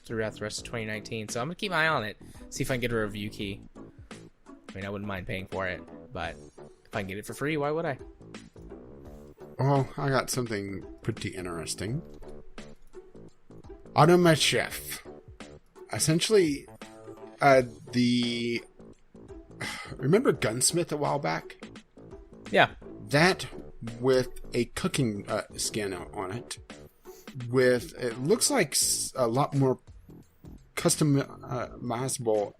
throughout the rest of 2019. So I'm gonna keep my eye on it, see if I can get a review key. I mean, I wouldn't mind paying for it, but if I can get it for free, why would I? Well, I got something pretty interesting. Automat Chef. Essentially, remember Gunsmith a while back? Yeah. That with a cooking skin on it. It looks like a lot more customizable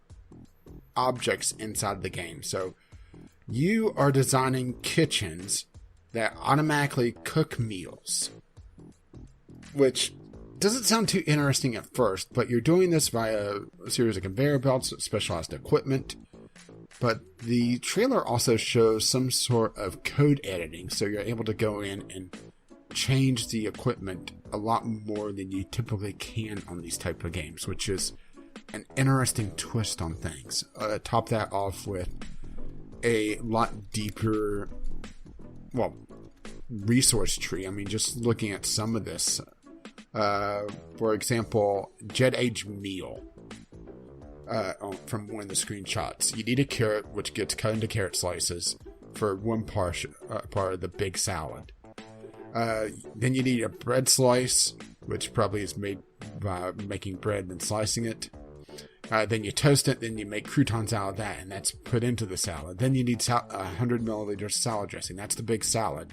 objects inside the game. So you are designing kitchens that automatically cook meals, which doesn't sound too interesting at first, but you're doing this via a series of conveyor belts, specialized equipment. But the trailer also shows some sort of code editing, so you're able to go in and change the equipment a lot more than you typically can on these type of games, which is an interesting twist on things. Top that off with a lot deeper, resource tree. I mean, just looking at some of this, for example, Jet Age meal. From one of the screenshots, you need a carrot, which gets cut into carrot slices for one part of the big salad. Then you need a bread slice, which probably is made by making bread and slicing it. Then you toast it, then you make croutons out of that, and that's put into the salad. Then you need 100 milliliters salad dressing. That's the big salad.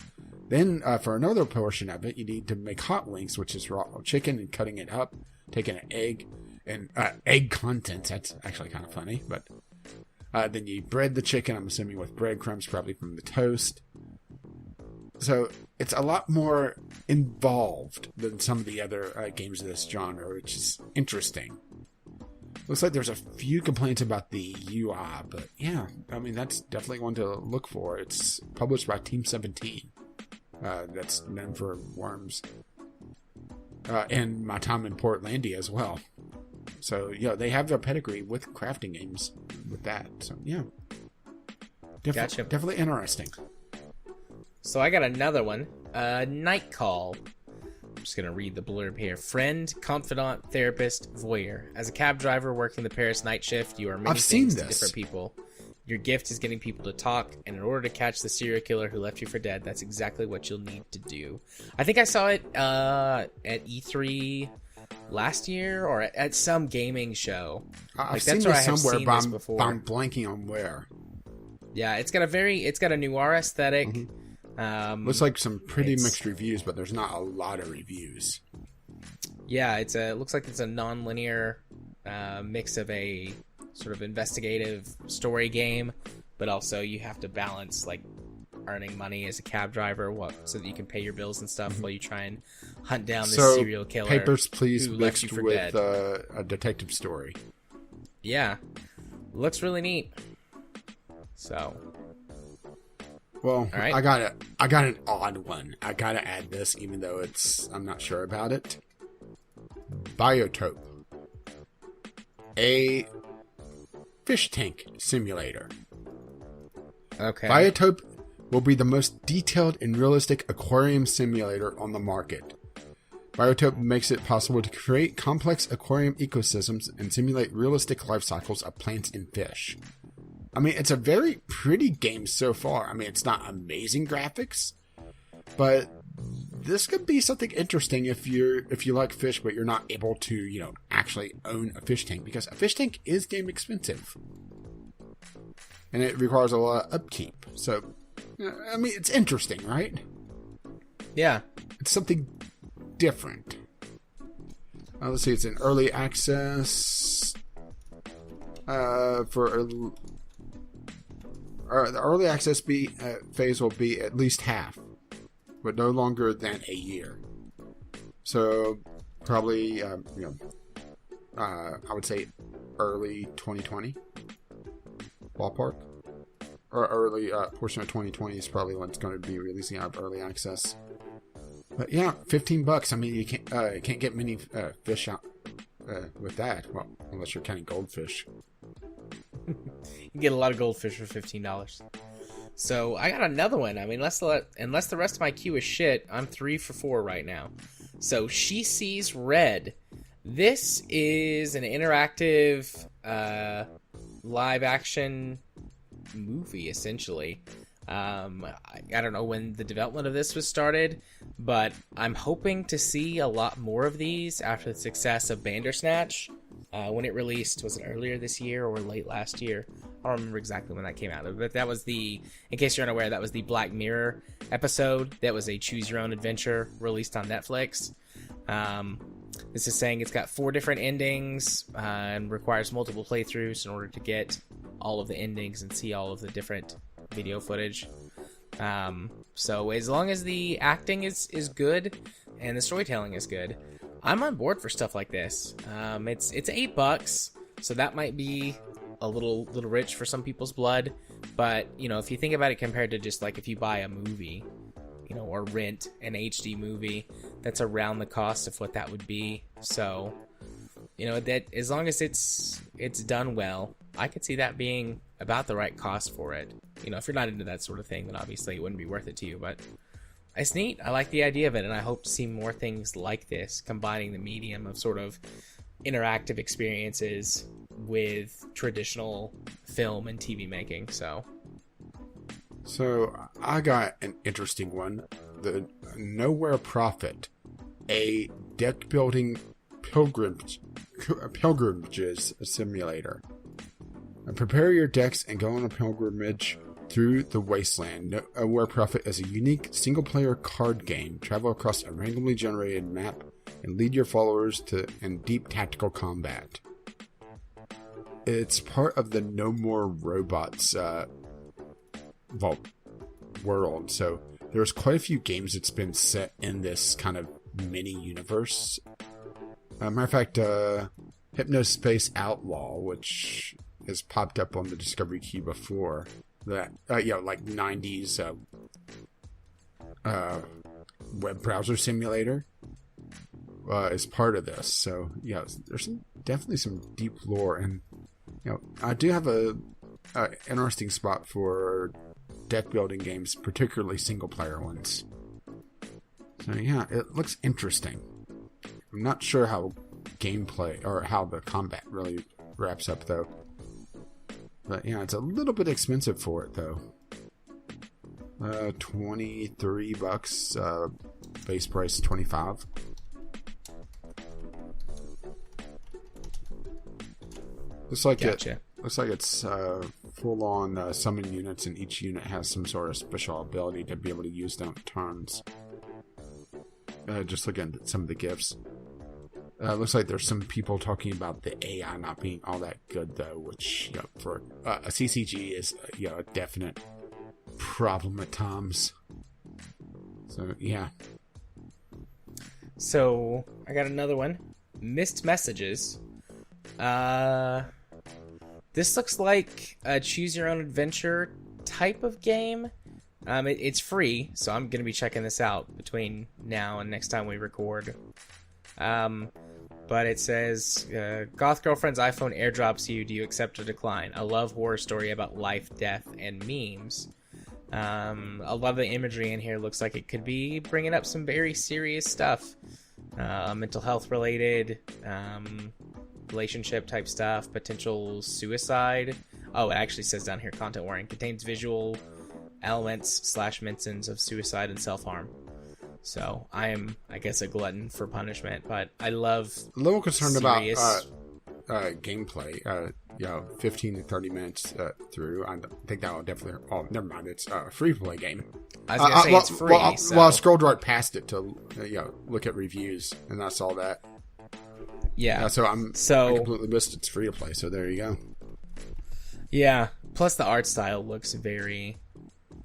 Then for another portion of it, you need to make hot wings, which is raw chicken, and cutting it up, taking an egg, and egg contents. That's actually kind of funny. But then you bread the chicken, I'm assuming with breadcrumbs, probably from the toast. So it's a lot more involved than some of the other games of this genre, which is interesting. Looks like there's a few complaints about the UI, but yeah, I mean, that's definitely one to look for. It's published by Team 17. That's known for Worms. And my time in Portlandia as well. So, yeah, they have their pedigree with crafting games with that. So, yeah. Gotcha. Definitely interesting. So I got another one. Night Call. I'm just going to read the blurb here. Friend, confidant, therapist, voyeur. As a cab driver working the Paris night shift, you are many things to different people. Your gift is getting people to talk, and in order to catch the serial killer who left you for dead, that's exactly what you'll need to do. I think I saw it at E3 last year, or at some gaming show. I've seen this somewhere, but I'm blanking on where. Yeah, it's got a noir aesthetic. Mm-hmm. Looks like some pretty mixed reviews, but there's not a lot of reviews. Yeah, it looks like it's a non-linear mix of a sort of investigative story game, but also you have to balance like earning money as a cab driver so that you can pay your bills and stuff while you try and hunt down this serial killer. Papers, Please mixed with a detective story. Yeah, looks really neat. So, well, all right. I got an odd one. I gotta add this, even though I'm not sure about it. Biotope, a fish tank simulator. Okay. Biotope will be the most detailed and realistic aquarium simulator on the market. Biotope makes it possible to create complex aquarium ecosystems and simulate realistic life cycles of plants and fish. I mean, it's a very pretty game so far. I mean, it's not amazing graphics, but this could be something interesting if you like fish, but you're not able to, actually own a fish tank, because a fish tank is damn expensive. And it requires a lot of upkeep. So, I mean, it's interesting, right? Yeah. It's something different. Let's see, it's in early access. The early access phase will be at least half, but no longer than a year. So, probably, I would say early 2020 ballpark. Or early portion of 2020 is probably when it's going to be releasing out of early access. But yeah, $15. I mean, you can't get many fish out with that. Well, unless you're counting goldfish. You can get a lot of goldfish for $15. So I got another one. I mean, unless the rest of my queue is shit, I'm 3 for 4 right now. So She Sees Red. This is an interactive live action movie, essentially. I don't know when the development of this was started, but I'm hoping to see a lot more of these after the success of Bandersnatch. When it released, was it earlier this year or late last year? I don't remember exactly when that came out, but that was in case you're unaware, that was the Black Mirror episode. That was a choose your own adventure released on Netflix. This is saying it's got 4 different endings and requires multiple playthroughs in order to get all of the endings and see all of the different video footage. So as long as the acting is good and the storytelling is good, I'm on board for stuff like this. It's $8, so that might be a little rich for some people's blood, but if you think about it compared to just like if you buy a movie, or rent an HD movie, that's around the cost of what that would be. So that as long as it's done well, I could see that being about the right cost for it. If you're not into that sort of thing, then obviously it wouldn't be worth it to you, but it's neat. I like the idea of it, and I hope to see more things like this, combining the medium of sort of interactive experiences with traditional film and TV making. So I got an interesting one. The Nowhere Prophet, a deck building pilgrimages simulator. Prepare your decks and go on a pilgrimage through the wasteland. Nowhere Prophet is a unique single-player card game. Travel across a randomly generated map and lead your followers in deep tactical combat. It's part of the No More Robots world, so there's quite a few games that's been set in this kind of mini universe. Matter of fact, Hypnospace Outlaw, which has popped up on the Discovery Key before, that like 90s web browser simulator, is part of this. So there's definitely some deep lore, and I do have a interesting spot for deck building games, particularly single player ones. So it looks interesting. I'm not sure how gameplay or how the combat really wraps up though. But it's a little bit expensive for it though. $23, base price $25. Looks like gotcha. Looks like it's full-on summon units, and each unit has some sort of special ability to be able to use them at turns. Just looking at some of the gifts. Looks like there's some people talking about the AI not being all that good, though, which for a CCG is a definite problem at times. So yeah. So I got another one. Missed Messages. This looks like a choose your own adventure type of game. It's free, so I'm going to be checking this out between now and next time we record. But it says, Goth Girlfriend's iPhone airdrops you. Do you accept or decline? A love horror story about life, death, and memes. A lot of the imagery in here looks like it could be bringing up some very serious stuff. Mental health related, relationship type stuff, potential suicide. Oh, it actually says down here, content warning. Contains visual elements / mentions of suicide and self-harm. So I am, I guess, a glutton for punishment, but I love a little concerned serious... about gameplay. 15 to 30 minutes through. I think that will definitely... Oh, never mind. It's a free-play game. I was going to say it's free. Well, I scrolled right past it to look at reviews, and I saw that. Yeah. So I completely missed it's free to play, so there you go. Yeah. Plus the art style looks very,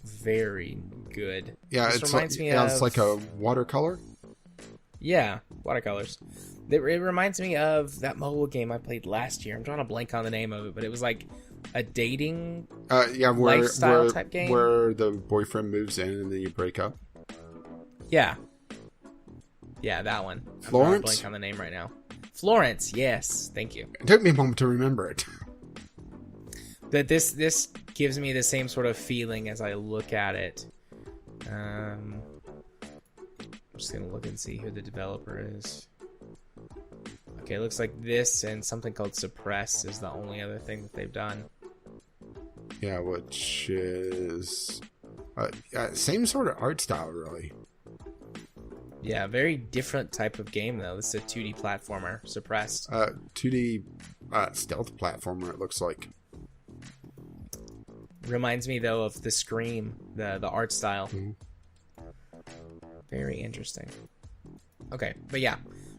very good. Yeah, it's like a watercolor. Yeah, watercolors. It reminds me of that mobile game I played last year. I'm drawing a blank on the name of it, but it was like a dating lifestyle type game. Where the boyfriend moves in and then you break up. Yeah. Yeah, that one. Florence? I'm drawing a blank on the name right now. Florence, yes. Thank you. It took me a moment to remember it. That this gives me the same sort of feeling as I look at it. I'm just going to look and see who the developer is. Okay, it looks like this and something called Suppress is the only other thing that they've done. Yeah, which is... same sort of art style, really. Yeah, very different type of game, though. This is a 2D platformer, Suppressed. 2D stealth platformer, it looks like. Reminds me, though, of the Scream, the art style. Mm-hmm. Very interesting. Okay, but yeah,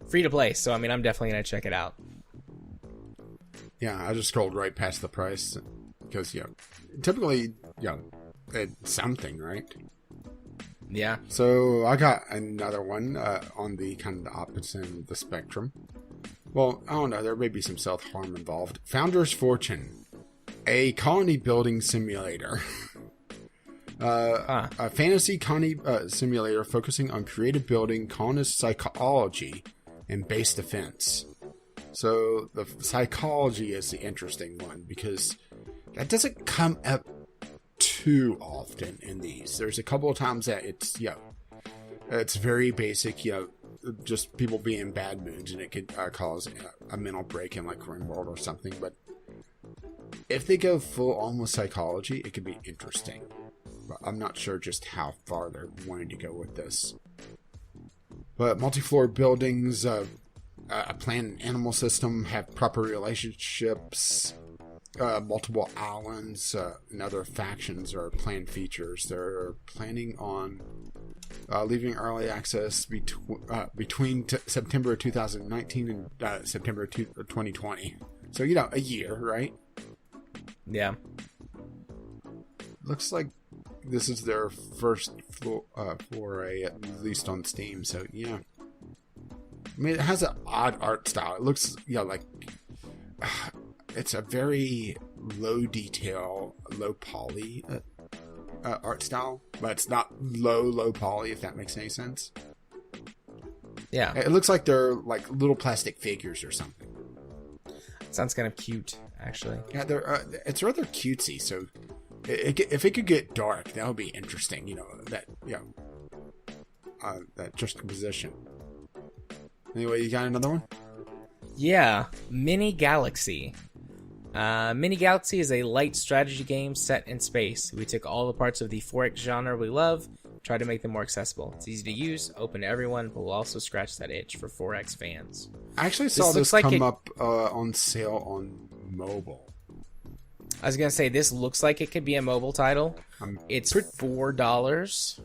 free to play, so I mean, I'm definitely going to check it out. Yeah, I just scrolled right past the price because, typically, it's something, right? Yeah. So I got another one on the kind of the opposite end of the spectrum. Well, I don't know. There may be some self-harm involved. Founder's Fortune, a colony building simulator. A fantasy colony simulator focusing on creative building, colonist psychology, and base defense. So the psychology is the interesting one because that doesn't come up too often in these. There's a couple of times that it's very basic, just people being in bad moods, and it could cause a mental break in like RimWorld or something. But if they go full on with psychology, it could be interesting. But I'm not sure just how far they're wanting to go with this. But multi-floor buildings, a plant and animal system, have proper relationships. Multiple islands and other factions are planned features. They're planning on leaving early access between September 2019 and September 2020. So, a year, right? Yeah. Looks like this is their first foray, at least on Steam. So, yeah. I mean, it has an odd art style. It looks, like... It's a very low detail, low poly art style, but it's not low poly, if that makes any sense. Yeah. It looks like they're like little plastic figures or something. Sounds kind of cute, actually. Yeah, it's rather cutesy, so if it could get dark, that would be interesting, that juxtaposition. Anyway, you got another one? Yeah, Mini Galaxy. Mini Galaxy is a light strategy game set in space. We took all the parts of the 4X genre we love, tried to make them more accessible. It's easy to use, open to everyone, but will also scratch that itch for 4X fans. I actually saw this come up on sale on mobile. I was going to say, this looks like it could be a mobile title. It's $4.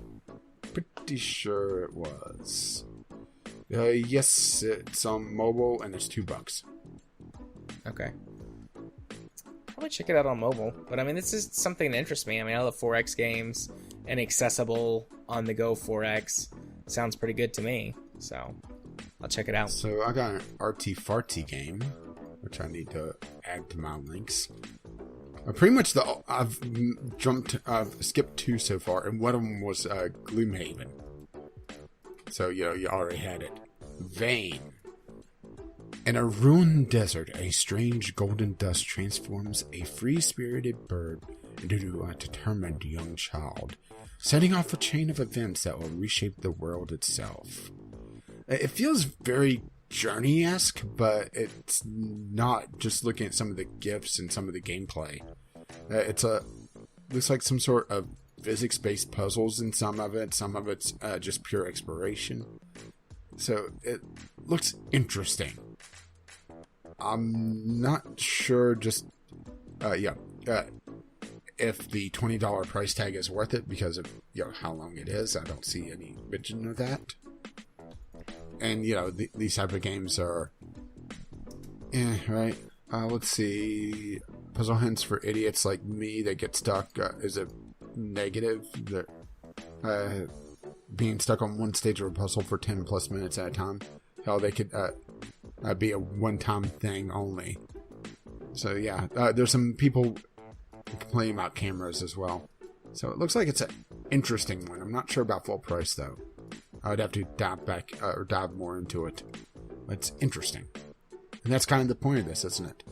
Pretty sure it was. Yes, it's on mobile, and it's $2. Okay. Probably check it out on mobile. But I mean, this is something that interests me. I mean, I love 4X games, and accessible on-the-go 4X sounds pretty good to me. So, I'll check it out. So, I got an arty-farty game, which I need to add to my links. Pretty much I've skipped 2 so far, and one of them was Gloomhaven. So, you already had it. Vane. In a ruined desert, a strange golden dust transforms a free-spirited bird into a determined young child, setting off a chain of events that will reshape the world itself. It feels very Journey-esque, but it's not. Just looking at some of the gifs and some of the gameplay. Looks like some sort of physics-based puzzles in some of it. Some of it's just pure exploration. So it looks interesting. I'm not sure if the $20 price tag is worth it because of how long it is. I don't see any mention of that. And these type of games are right. Let's see. Puzzle hints for idiots like me that get stuck is a negative. That being stuck on one stage of a puzzle for 10 plus minutes at a time. Hell, they could be a one-time thing only. So yeah, there's some people complaining about cameras as well. So it looks like it's an interesting one. I'm not sure about full price though. I would have to dive more into it. It's interesting. And that's kind of the point of this, isn't it?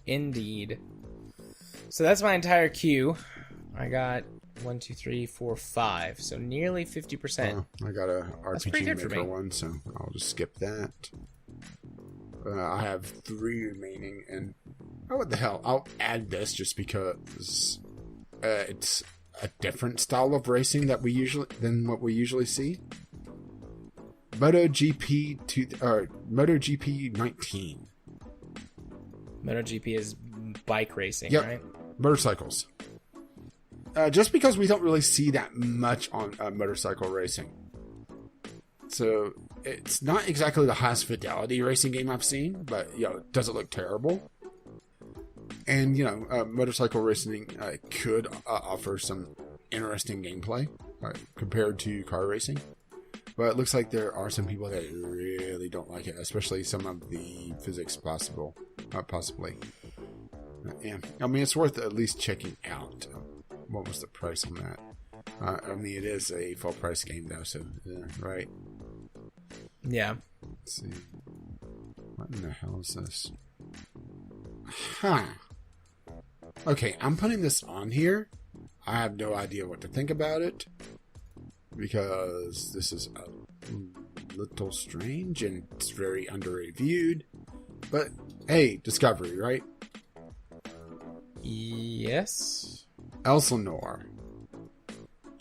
Indeed. So that's my entire queue. I got 1, 2, 3, 4, 5. So nearly 50%. I got a RPG Maker one, so I'll just skip that. I have 3 remaining, and what the hell? I'll add this just because it's a different style of racing than what we usually see. MotoGP 19. MotoGP is bike racing, yep. Right? Motorcycles. Just because we don't really see that much on motorcycle racing. So it's not exactly the highest fidelity racing game I've seen, but does it look terrible? And motorcycle racing could offer some interesting gameplay compared to car racing. But it looks like there are some people that really don't like it, especially some of the physics possibly. Yeah, I mean, it's worth at least checking out. What was the price on that? I mean, it is a full price game though, so right. Yeah. Let's see. What in the hell is this? Huh. Okay, I'm putting this on here. I have no idea what to think about it because this is a little strange and it's very under-reviewed. But hey, Discovery, right? Yes. Elsinore.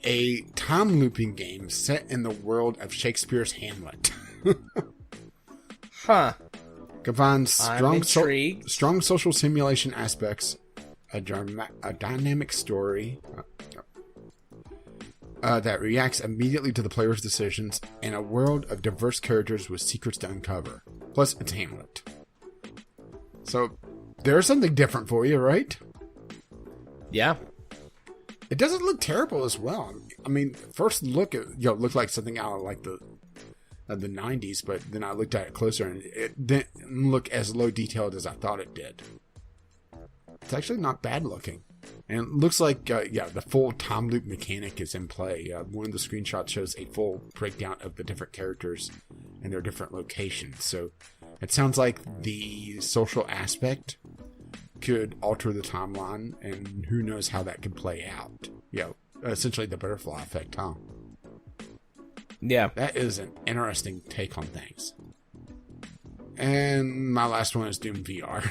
A time-looping game set in the world of Shakespeare's Hamlet. Huh. Combines strong social simulation aspects, a dynamic story that reacts immediately to the player's decisions, and a world of diverse characters with secrets to uncover. Plus, it's Hamlet. So, there's something different for you, right? Yeah. It doesn't look terrible as well. I mean, first look, it looked like something out of like the 90s, but then I looked at it closer and it didn't look as low detailed as I thought it did. It's actually not bad looking. And it looks like, the full time loop mechanic is in play. One of the screenshots shows a full breakdown of the different characters and their different locations. So it sounds like the social aspect could alter the timeline, and who knows how that could play out. Essentially the butterfly effect, huh? Yeah. That is an interesting take on things. And my last one is Doom VR.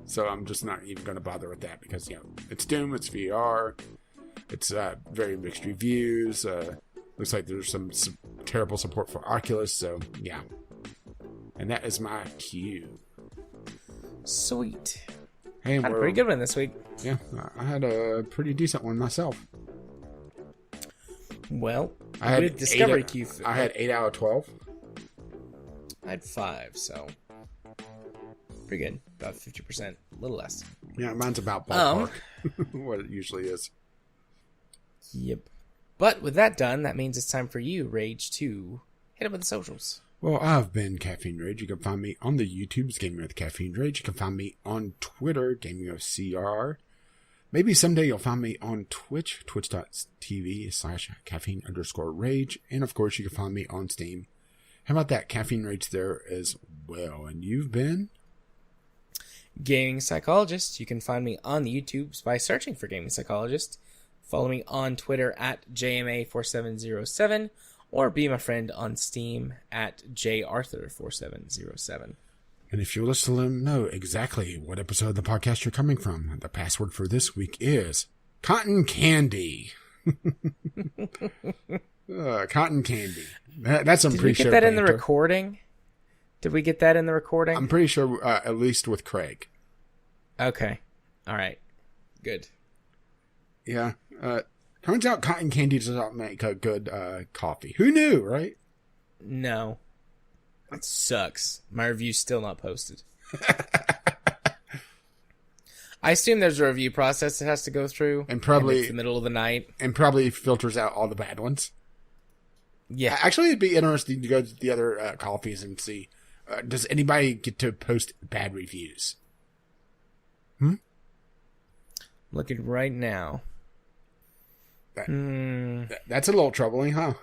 So I'm just not even going to bother with that because, it's Doom, it's VR, it's very mixed reviews. Looks like there's some terrible support for Oculus, so yeah. And that is my cue. Sweet. Hey, had a pretty good one this week. Yeah, I had a pretty decent one myself. Well, I had Discovery queue. I had 8 out of 12. I had 5, so pretty good. About 50%, a little less. Yeah, mine's about ballpark. What it usually is. Yep. But with that done, that means it's time for you, Rage, to hit up with the socials. Well, I've been Caffeine Rage. You can find me on the YouTubes, Gaming with Caffeine Rage. You can find me on Twitter, Gaming with CR. Maybe someday you'll find me on Twitch, twitch.tv/caffeine_rage. And of course, you can find me on Steam. How about that? Caffeine Rage there as well. And you've been? Gaming Psychologist. You can find me on the YouTubes by searching for Gaming Psychologist. Follow me on Twitter at JMA4707. Or be my friend on Steam at JArthur4707. And if you'll listen to them know exactly what episode of the podcast you're coming from, the password for this week is Cotton Candy. Cotton Candy. That's I'm pretty sure. Did we get that in the recording? Did we get that in the recording? I'm pretty sure, at least with Craig. Okay. All right. Good. Yeah. Turns out cotton candy does not make a good coffee. Who knew, right? No. It sucks. My review's still not posted. I assume there's a review process it has to go through. And probably it's the middle of the night. And probably filters out all the bad ones. Yeah. Actually, it'd be interesting to go to the other coffees and see, does anybody get to post bad reviews? Looking right now. That's a little troubling, huh?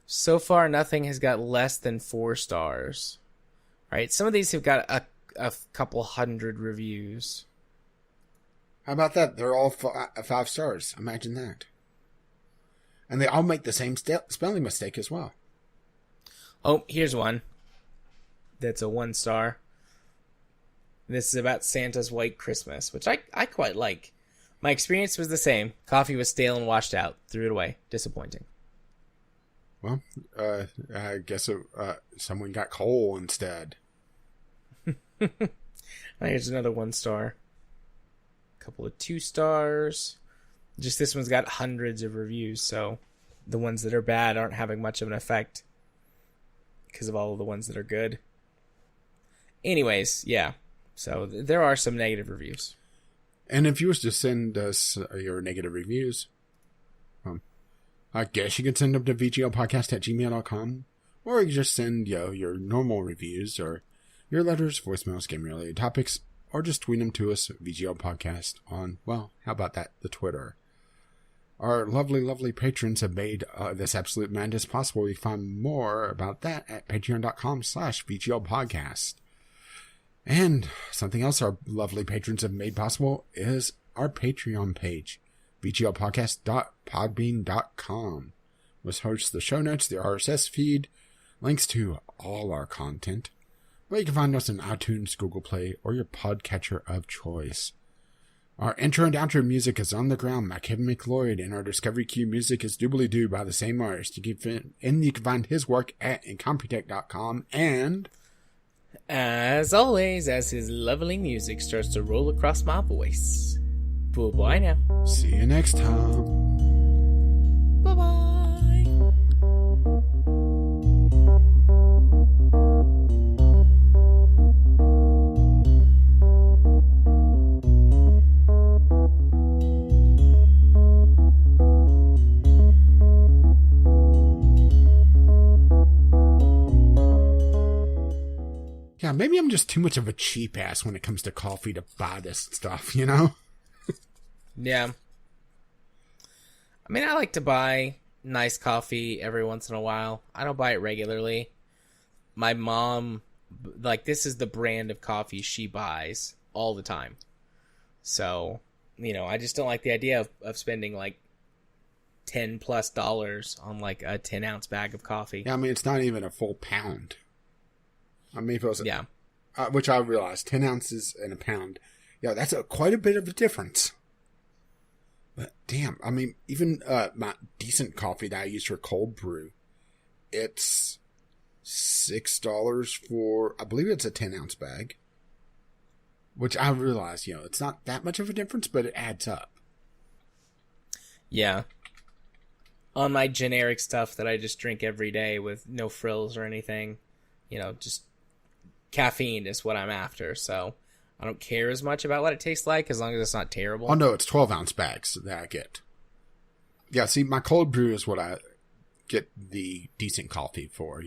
So far, nothing has got less than 4 stars. Right? Some of these have got a couple hundred reviews. How about that? They're all 5 stars. Imagine that. And they all make the same spelling mistake as well. Oh, here's one. That's a 1 star. This is about Santa's White Christmas, which I quite like. My experience was the same. Coffee was stale and washed out. Threw it away. Disappointing. Well, I guess someone got coal instead. Here's another 1 star. A couple of 2 stars. Just this one's got hundreds of reviews, so the ones that are bad aren't having much of an effect because of all of the ones that are good. Anyways, yeah. So there are some negative reviews. And if you was to send us your negative reviews, I guess you could send them to vglpodcast@gmail.com, or you can just send your normal reviews or your letters, voicemails, game-related topics, or just tweet them to us, VGL Podcast, on, well, how about that, the Twitter. Our lovely, lovely patrons have made this absolute madness possible. You can find more about that at patreon.com/VGL Podcast. And something else our lovely patrons have made possible is our Patreon page, vglpodcast.podbean.com, which hosts the show notes, the RSS feed, links to all our content. Well, you can find us on iTunes, Google Play, or your podcatcher of choice. Our intro and outro music is On the Ground by Kevin McLeod, and our Discovery Queue music is Doobly Doo by the same artist. You can find his work at incompetech.com, and as always, as his lovely music starts to roll across my voice. Bye now. See you next time. Bye-bye. Yeah, maybe I'm just too much of a cheap ass when it comes to coffee to buy this stuff, you know? Yeah. I mean, I like to buy nice coffee every once in a while. I don't buy it regularly. My mom, this is the brand of coffee she buys all the time. So, I just don't like the idea of spending $10+ on a 10-ounce bag of coffee. Yeah, I mean, it's not even a full pound. I mean, if it was which I realized, 10 ounces and a pound. Yeah, that's quite a bit of a difference. But damn, I mean, even my decent coffee that I use for cold brew, it's $6 for, I believe it's a 10-ounce bag. Which I realize, it's not that much of a difference, but it adds up. Yeah. On my generic stuff that I just drink every day with no frills or anything, just caffeine is what I'm after, so I don't care as much about what it tastes like as long as it's not terrible. Oh no, it's 12-ounce bags that I get. Yeah, see, my cold brew is what get the decent coffee for,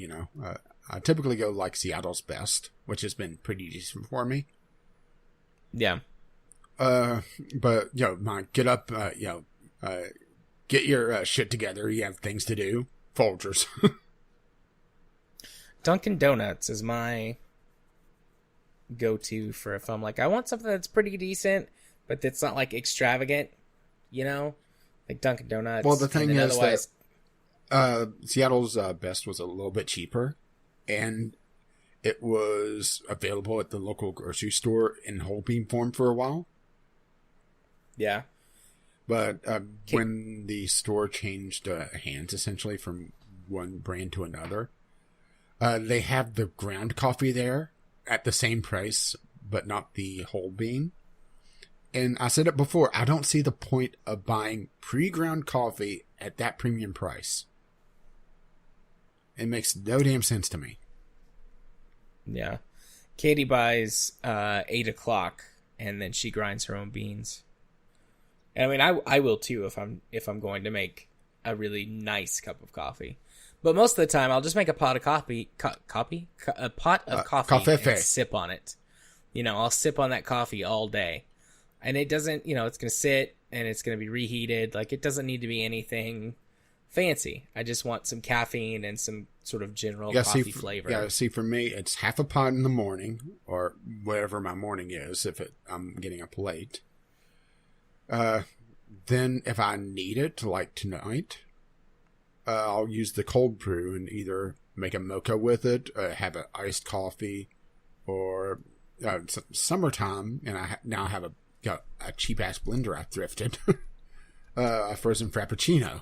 I typically go like Seattle's Best, which has been pretty decent for me. Yeah. But, get up, get your shit together. You have things to do. Folgers. Dunkin' Donuts is my go-to for if I'm like, I want something that's pretty decent, but that's not like extravagant, like Dunkin' Donuts. Well, the thing is that Seattle's Best was a little bit cheaper, and it was available at the local grocery store in whole bean form for a while. Yeah. But when the store changed hands, essentially, from one brand to another, they have the ground coffee there at the same price, but not the whole bean. And I said it before, I don't see the point of buying pre-ground coffee at that premium price. It makes no damn sense to me. Yeah. Katie buys 8 o'clock, and then she grinds her own beans. I mean, I will too if I'm going to make a really nice cup of coffee. But most of the time, I'll just make a pot of coffee, a pot of coffee, and sip on it. I'll sip on that coffee all day, and it doesn't. It's gonna sit and it's gonna be reheated. Like, it doesn't need to be anything fancy. I just want some caffeine and some sort of general coffee flavor. Yeah, see, for me, it's half a pot in the morning, or whatever my morning is, if I'm getting up late. Then if I need it, like tonight, I'll use the cold brew and either make a mocha with it, have an iced coffee, or summertime, and I now have a cheap-ass blender I thrifted, a frozen frappuccino.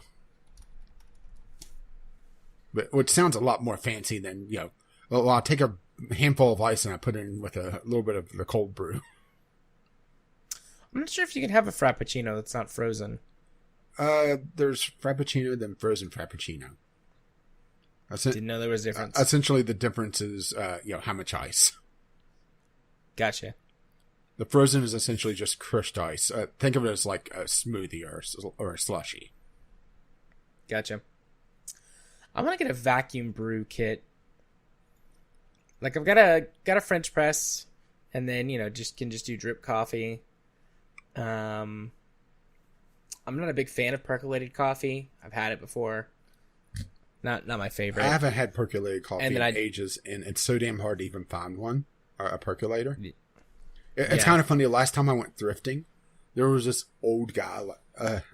Which sounds a lot more fancy than, well, I'll take a handful of ice and I put it in with a little bit of the cold brew. I'm not sure if you can have a frappuccino that's not frozen. There's frappuccino, then frozen frappuccino. Didn't know there was a difference. Essentially, the difference is, how much ice. Gotcha. The frozen is essentially just crushed ice. Think of it as like a smoothie or a slushy. Gotcha. I want to get a vacuum brew kit. Like, I've got a French press, and then just do drip coffee. I'm not a big fan of percolated coffee. I've had it before. Not my favorite. I haven't had percolated coffee in ages, and it's so damn hard to even find one, a percolator. It's kind of funny. The last time I went thrifting, there was this old guy,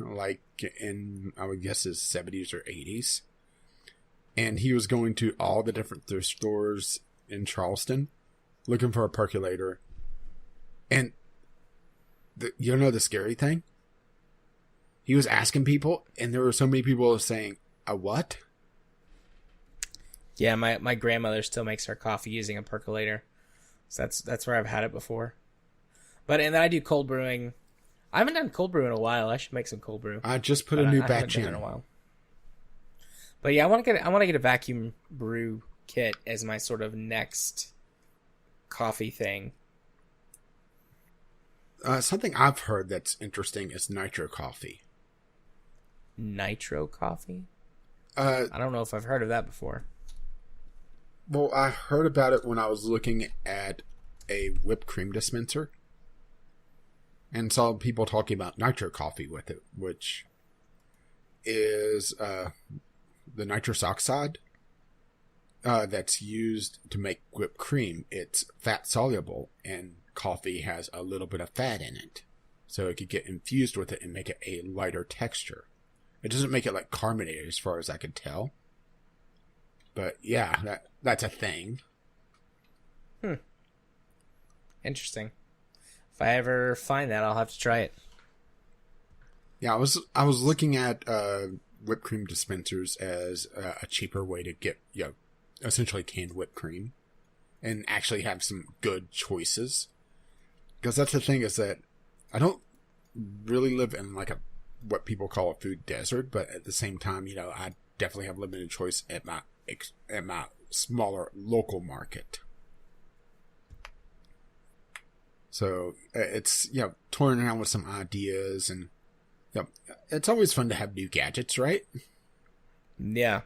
like in, I would guess, his 70s or 80s. And he was going to all the different thrift stores in Charleston looking for a percolator. And the scary thing? He was asking people, and there were so many people saying, "A what?" Yeah, my grandmother still makes her coffee using a percolator. So that's where I've had it before. And then I do cold brewing. I haven't done cold brew in a while. I should make some cold brew. I just put a new batch in a while. But yeah, I want to get a vacuum brew kit as my sort of next coffee thing. Something I've heard that's interesting is nitro coffee. Nitro coffee? I don't know if I've heard of that before. Well, I heard about it when I was looking at a whipped cream dispenser and saw people talking about nitro coffee with it, which is the nitrous oxide that's used to make whipped cream. It's fat soluble, and coffee has a little bit of fat in it, so it could get infused with it and make it a lighter texture. It doesn't make it like carbonated as far as I could tell, but yeah, that's a thing. Interesting. If I ever find that, I'll have to try it. Yeah, I was looking at whipped cream dispensers as a cheaper way to get essentially canned whipped cream and actually have some good choices. Because that's the thing, is that I don't really live in like what people call a food desert, but at the same time, I definitely have limited choice at my smaller local market. So it's toying around with some ideas, and it's always fun to have new gadgets, right? Yeah,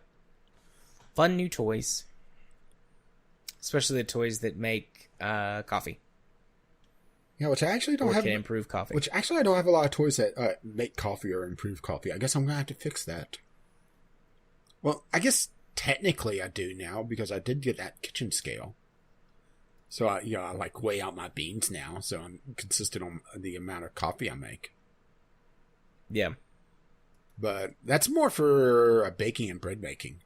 fun new toys, especially the toys that make coffee. Yeah, which I actually don't or have. Can improve coffee. Which actually I don't have a lot of toys that make coffee or improve coffee. I guess I'm gonna have to fix that. Well, I guess technically I do now because I did get that kitchen scale. So I like weigh out my beans now, so I'm consistent on the amount of coffee I make. Yeah. But that's more for baking and bread making.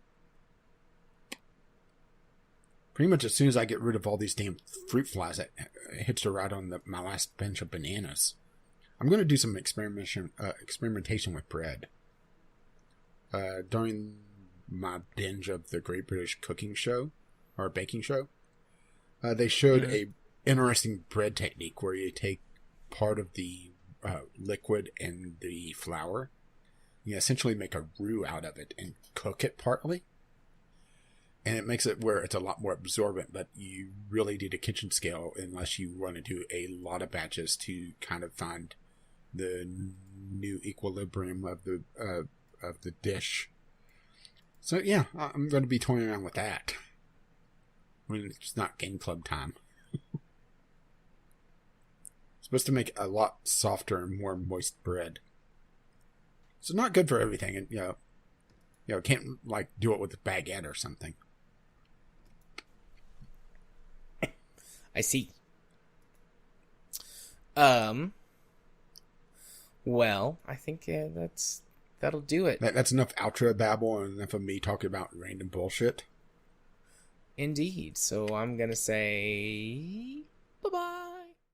Pretty much as soon as I get rid of all these damn fruit flies that hits her right on my last bench of bananas, I'm going to do some experimentation with bread. During my binge of the Great British Cooking Show, or Baking Show, they showed a interesting bread technique where you take part of the liquid and the flour. You essentially make a roux out of it and cook it partly. And it makes it where it's a lot more absorbent, but you really need a kitchen scale unless you want to do a lot of batches to kind of find the new equilibrium of the dish. So yeah, I'm going to be toying around with that when it's not game club time. Supposed to make a lot softer and more moist bread. So not good for everything, and can't like do it with a baguette or something. I see. Well, I think that'll do it. That's enough outro babble and enough of me talking about random bullshit. Indeed. So I'm gonna say bye-bye.